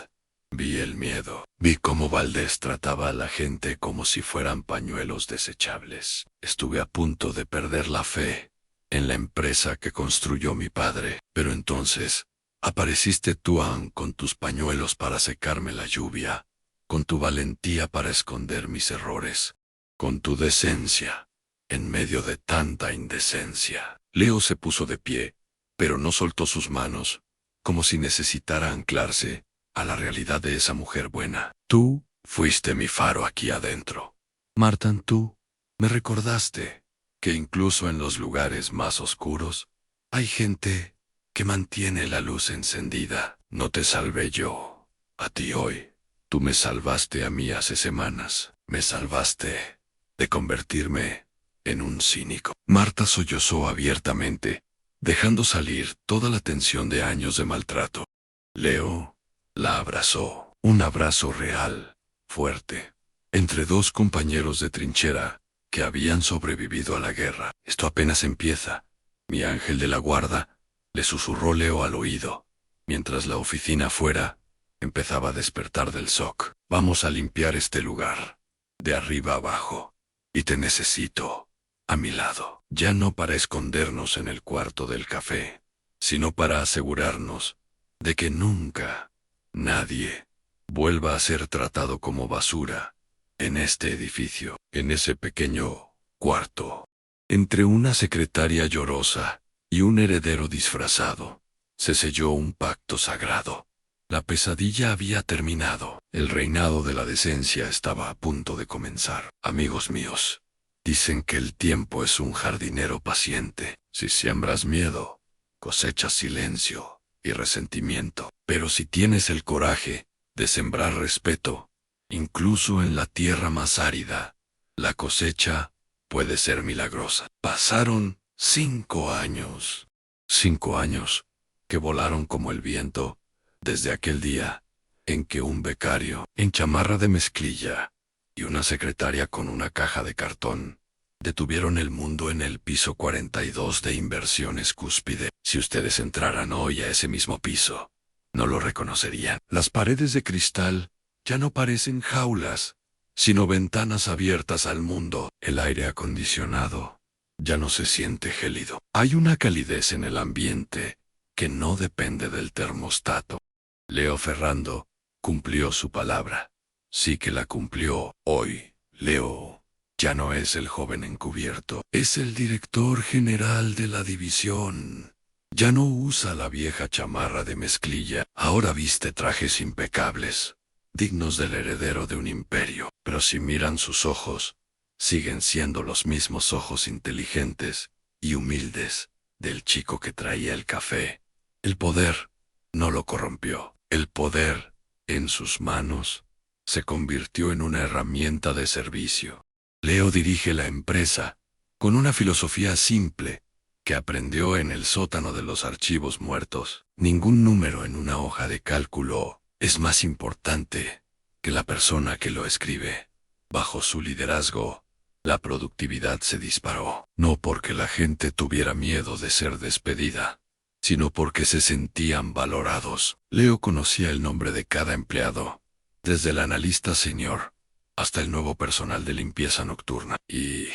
vi el miedo, vi cómo Valdés trataba a la gente como si fueran pañuelos desechables. Estuve a punto de perder la fe en la empresa que construyó mi padre, pero entonces apareciste tú, con tus pañuelos para secarme la lluvia, con tu valentía para esconder mis errores, con tu decencia en medio de tanta indecencia. Leo se puso de pie, pero no soltó sus manos, como si necesitara anclarse a la realidad de esa mujer buena. Tú fuiste mi faro aquí adentro. Marta, tú Me recordaste que incluso en los lugares más oscuros hay gente que mantiene la luz encendida. No te salvé yo a ti hoy. Tú me salvaste a mí hace semanas. Me salvaste de convertirme en un cínico. Marta sollozó abiertamente, dejando salir toda la tensión de años de maltrato. Leo la abrazó. Un abrazo real, fuerte, entre dos compañeros de trinchera que habían sobrevivido a la guerra. Esto apenas empieza. Mi ángel de la guarda, le susurró Leo al oído, mientras la oficina afuera empezaba a despertar del shock. Vamos a limpiar este lugar, de arriba abajo, y te necesito a mi lado. Ya no para escondernos en el cuarto del café, sino para asegurarnos de que nunca nadie vuelva a ser tratado como basura en este edificio, en ese pequeño cuarto. Entre una secretaria llorosa y un heredero disfrazado, se selló un pacto sagrado. La pesadilla había terminado. El reinado de la decencia estaba a punto de comenzar. Amigos míos, dicen que el tiempo es un jardinero paciente. Si siembras miedo, cosechas silencio y resentimiento. Pero si tienes el coraje de sembrar respeto, incluso en la tierra más árida, la cosecha puede ser milagrosa. Pasaron 5 años. 5 años que volaron como el viento desde aquel día en que un becario en chamarra de mezclilla y una secretaria con una caja de cartón detuvieron el mundo en el piso 42 de Inversiones Cúspide. Si ustedes entraran hoy a ese mismo piso, no lo reconocerían. Las paredes de cristal ya no parecen jaulas, sino ventanas abiertas al mundo. El aire acondicionado ya no se siente gélido. Hay una calidez en el ambiente que no depende del termostato. Leo Ferrando cumplió su palabra. Sí que la cumplió. Hoy, Leo ya no es el joven encubierto, es el director general de la división. Ya no usa la vieja chamarra de mezclilla, ahora viste trajes impecables, dignos del heredero de un imperio. Pero si miran sus ojos, siguen siendo los mismos ojos inteligentes y humildes del chico que traía el café. El poder no lo corrompió. El poder, en sus manos, se convirtió en una herramienta de servicio. Leo dirige la empresa con una filosofía simple que aprendió en el sótano de los archivos muertos. Ningún número en una hoja de cálculo es más importante que la persona que lo escribe. Bajo su liderazgo, la productividad se disparó, no porque la gente tuviera miedo de ser despedida, sino porque se sentían valorados. Leo conocía el nombre de cada empleado, desde el analista senior hasta el nuevo personal de limpieza nocturna, y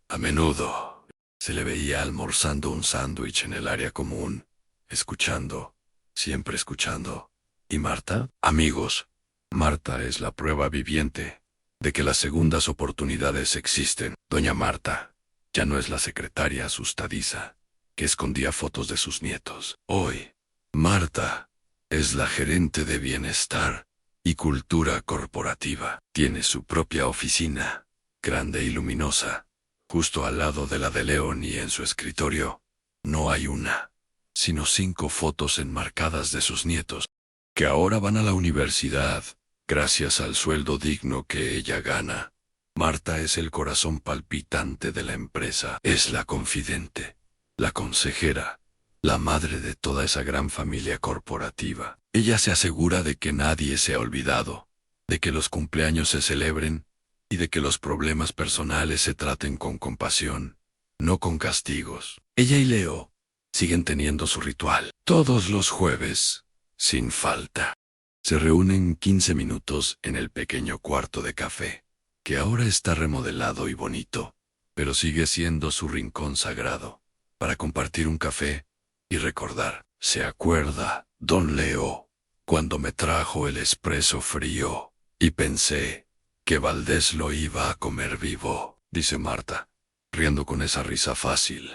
a menudo se le veía almorzando un sándwich en el área común, escuchando, siempre escuchando. ¿Y Marta? Amigos, Marta es la prueba viviente de que las segundas oportunidades existen. Doña Marta ya no es la secretaria asustadiza que escondía fotos de sus nietos. Hoy, Marta es la gerente de bienestar y cultura corporativa. Tiene su propia oficina, grande y luminosa, justo al lado de la de León, y en su escritorio no hay una, sino 5 fotos enmarcadas de sus nietos, que ahora van a la universidad, gracias al sueldo digno que ella gana. Marta es el corazón palpitante de la empresa, es la confidente, la consejera, la madre de toda esa gran familia corporativa. Ella se asegura de que nadie sea olvidado, de que los cumpleaños se celebren y de que los problemas personales se traten con compasión, no con castigos. Ella y Leo siguen teniendo su ritual. Todos los jueves, sin falta, se reúnen 15 minutos en el pequeño cuarto de café, que ahora está remodelado y bonito, pero sigue siendo su rincón sagrado, para compartir un café y recordar. ¿Se acuerda, don Leo, cuando me trajo el espresso frío y pensé que Valdés lo iba a comer vivo? Dice Marta, riendo con esa risa fácil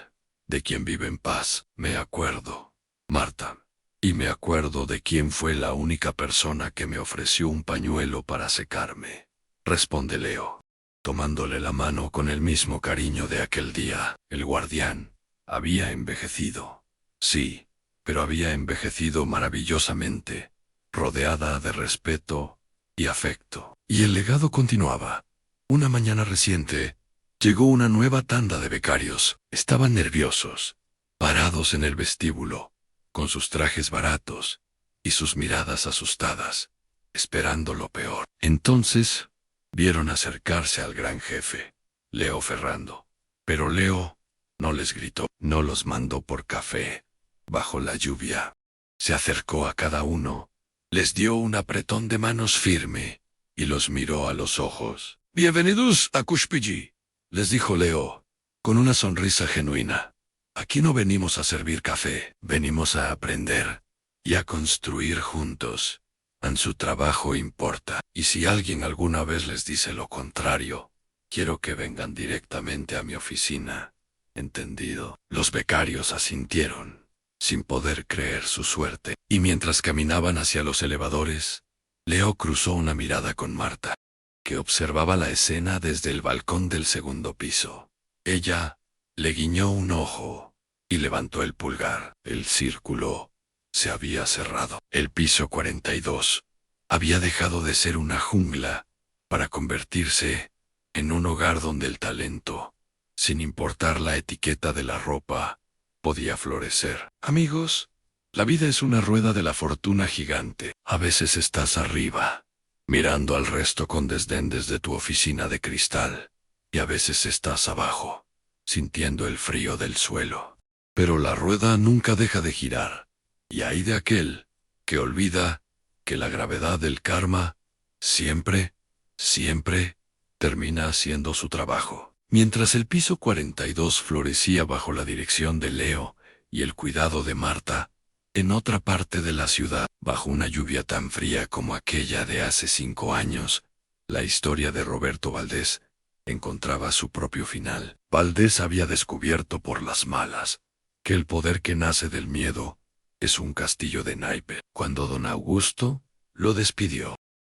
de quien vive en paz. Me acuerdo, Marta, y me acuerdo de quién fue la única persona que me ofreció un pañuelo para secarme, responde Leo. tomándole la mano con el mismo cariño de aquel día. El guardián había envejecido. Sí, pero había envejecido maravillosamente, rodeada de respeto y afecto. Y el legado continuaba. Una mañana reciente, llegó una nueva tanda de becarios. Estaban nerviosos, parados en el vestíbulo, con sus trajes baratos y sus miradas asustadas, esperando lo peor. Entonces, vieron acercarse al gran jefe, Leo Ferrando. Pero Leo no les gritó, no los mandó por café, bajo la lluvia. Se acercó a cada uno, les dio un apretón de manos firme, y los miró a los ojos. «Bienvenidos a Cushpigi», les dijo Leo, con una sonrisa genuina. «Aquí no venimos a servir café, venimos a aprender y a construir juntos. En su trabajo importa, y si alguien alguna vez les dice lo contrario, quiero que vengan directamente a mi oficina. ¿Entendido?» Los becarios asintieron, sin poder creer su suerte, y mientras caminaban hacia los elevadores, Leo cruzó una mirada con Marta, que observaba la escena desde el balcón del segundo piso. Ella le guiñó un ojo y levantó el pulgar. El círculo se había cerrado. El piso 42 había dejado de ser una jungla para convertirse en un hogar donde el talento, sin importar la etiqueta de la ropa, podía florecer. Amigos, la vida es una rueda de la fortuna gigante. A veces estás arriba, mirando al resto con desdén desde tu oficina de cristal, y a veces estás abajo, sintiendo el frío del suelo. Pero la rueda nunca deja de girar, y hay de aquel que olvida que la gravedad del karma siempre, siempre termina haciendo su trabajo. Mientras el piso 42 florecía bajo la dirección de Leo y el cuidado de Marta, en otra parte de la ciudad, bajo una lluvia tan fría como aquella de hace 5 años, la historia de Roberto Valdés encontraba su propio final. Valdés había descubierto por las malas que el poder que nace del miedo es un castillo de naipe. Cuando don Augusto lo despidió,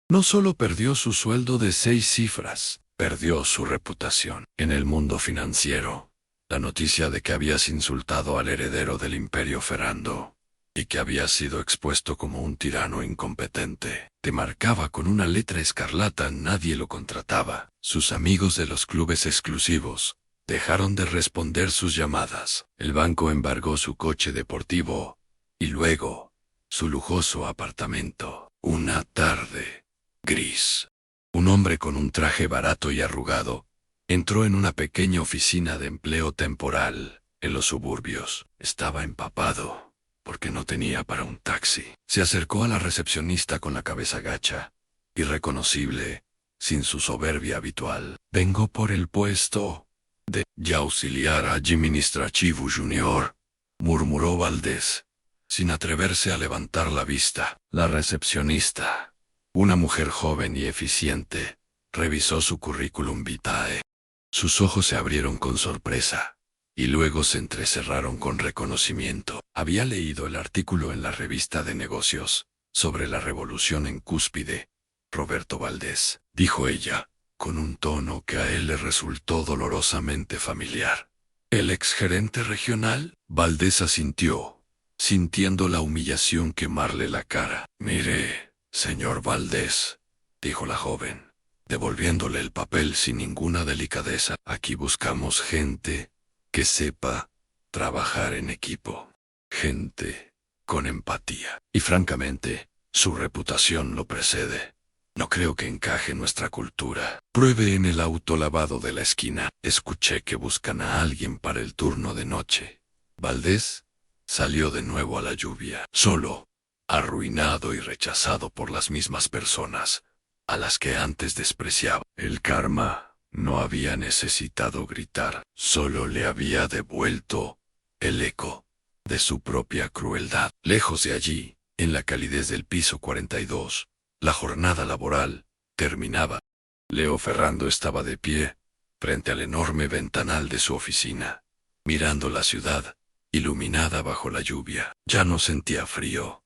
no solo perdió su sueldo de 6 cifras, perdió su reputación en el mundo financiero. La noticia de que habías insultado al heredero del Imperio Ferrando y que había sido expuesto como un tirano incompetente te marcaba con una letra escarlata. Nadie lo contrataba. Sus amigos de los clubes exclusivos dejaron de responder sus llamadas. El banco embargó su coche deportivo y luego su lujoso apartamento. Una tarde gris, un hombre con un traje barato y arrugado entró en una pequeña oficina de empleo temporal en los suburbios. Estaba empapado porque no tenía para un taxi. Se acercó a la recepcionista con la cabeza gacha, irreconocible, sin su soberbia habitual. «Vengo por el puesto de auxiliar administrativo junior», murmuró Valdés, sin atreverse a levantar la vista. La recepcionista, una mujer joven y eficiente, revisó su currículum vitae. Sus ojos se abrieron con sorpresa y luego se entrecerraron con reconocimiento. Había leído el artículo en la revista de negocios sobre la revolución en Cúspide. «Roberto Valdés», dijo ella, con un tono que a él le resultó dolorosamente familiar. «¿El exgerente regional?». Valdés asintió, sintiendo la humillación quemarle la cara. «Mire, señor Valdés», dijo la joven, devolviéndole el papel sin ninguna delicadeza, «aquí buscamos gente que sepa trabajar en equipo, gente con empatía. Y francamente, su reputación lo precede. No creo que encaje en nuestra cultura. Pruebe en el autolavado de la esquina. Escuché que buscan a alguien para el turno de noche». Valdés salió de nuevo a la lluvia, solo, arruinado y rechazado por las mismas personas a las que antes despreciaba. El karma no había necesitado gritar, solo le había devuelto el eco de su propia crueldad. Lejos de allí, en la calidez del piso 42, la jornada laboral terminaba. Leo Ferrando estaba de pie, frente al enorme ventanal de su oficina, mirando la ciudad, iluminada bajo la lluvia. Ya no sentía frío,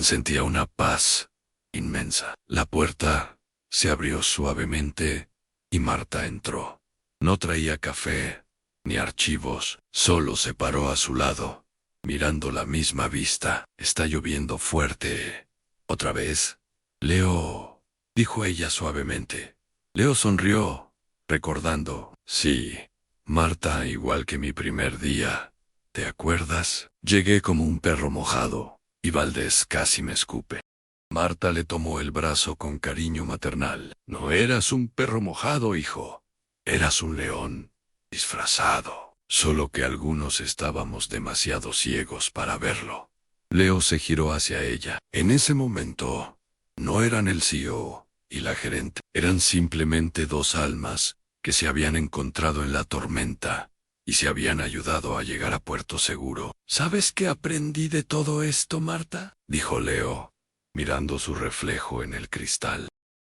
sentía una paz inmensa. La puerta se abrió suavemente, y Marta entró. No traía café, ni archivos, solo se paró a su lado, mirando la misma vista. Está lloviendo fuerte. ¿Otra vez? Leo, dijo ella suavemente. Leo sonrió, recordando. Sí, Marta, igual que mi primer día. ¿Te acuerdas? Llegué como un perro mojado, y Valdés casi me escupe. Marta le tomó el brazo con cariño maternal. No eras un perro mojado, hijo. Eras un león, disfrazado. Solo que algunos estábamos demasiado ciegos para verlo. Leo se giró hacia ella. En ese momento, no eran el CEO y la gerente. Eran simplemente dos almas que se habían encontrado en la tormenta y se habían ayudado a llegar a puerto seguro. ¿Sabes qué aprendí de todo esto, Marta? Dijo Leo, mirando su reflejo en el cristal,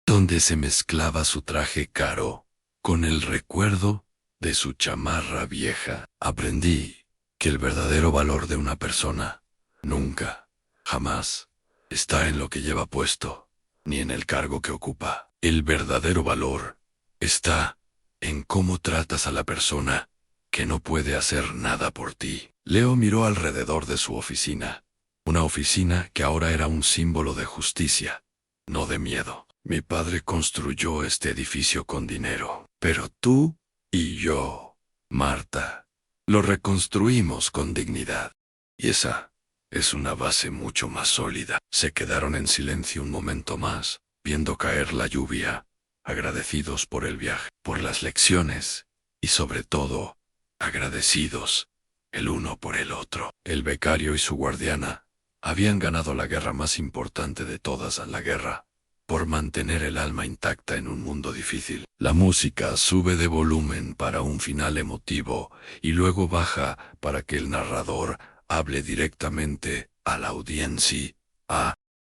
donde se mezclaba su traje caro con el recuerdo de su chamarra vieja. Aprendí que el verdadero valor de una persona nunca, jamás, está en lo que lleva puesto, ni en el cargo que ocupa. El verdadero valor está en cómo tratas a la persona que no puede hacer nada por ti. Leo miró alrededor de su oficina. Una oficina que ahora era un símbolo de justicia, no de miedo. Mi padre construyó este edificio con dinero, pero tú y yo, Marta, lo reconstruimos con dignidad. Y esa es una base mucho más sólida. Se quedaron en silencio un momento más, viendo caer la lluvia, agradecidos por el viaje, por las lecciones, y sobre todo, agradecidos el uno por el otro. El becario y su guardiana habían ganado la guerra más importante de todas, la guerra por mantener el alma intacta en un mundo difícil. La música sube de volumen para un final emotivo y luego baja para que el narrador hable directamente a la audiencia. A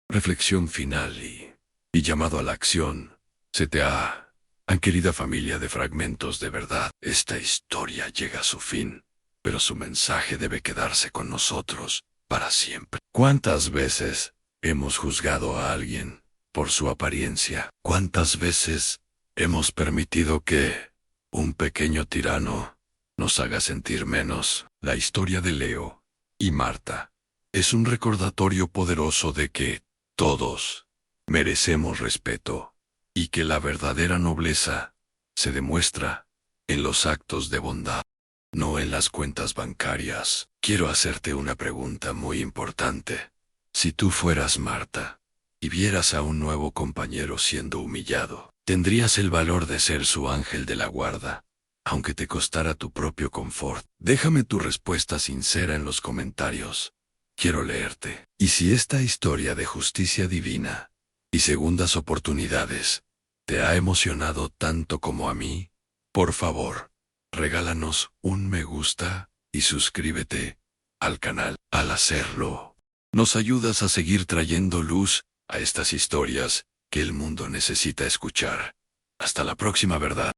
reflexión final y llamado a la acción. CTA. Querida familia de fragmentos de verdad, esta historia llega a su fin, pero su mensaje debe quedarse con nosotros para siempre. ¿Cuántas veces hemos juzgado a alguien por su apariencia? ¿Cuántas veces hemos permitido que un pequeño tirano nos haga sentir menos? La historia de Leo y Marta es un recordatorio poderoso de que todos merecemos respeto y que la verdadera nobleza se demuestra en los actos de bondad, no en las cuentas bancarias. Quiero hacerte una pregunta muy importante. Si tú fueras Marta y vieras a un nuevo compañero siendo humillado, ¿tendrías el valor de ser su ángel de la guarda, aunque te costara tu propio confort? Déjame tu respuesta sincera en los comentarios. Quiero leerte. Y si esta historia de justicia divina y segundas oportunidades te ha emocionado tanto como a mí, por favor, regálanos un me gusta y suscríbete al canal. Al hacerlo, nos ayudas a seguir trayendo luz a estas historias que el mundo necesita escuchar. Hasta la próxima, ¿verdad?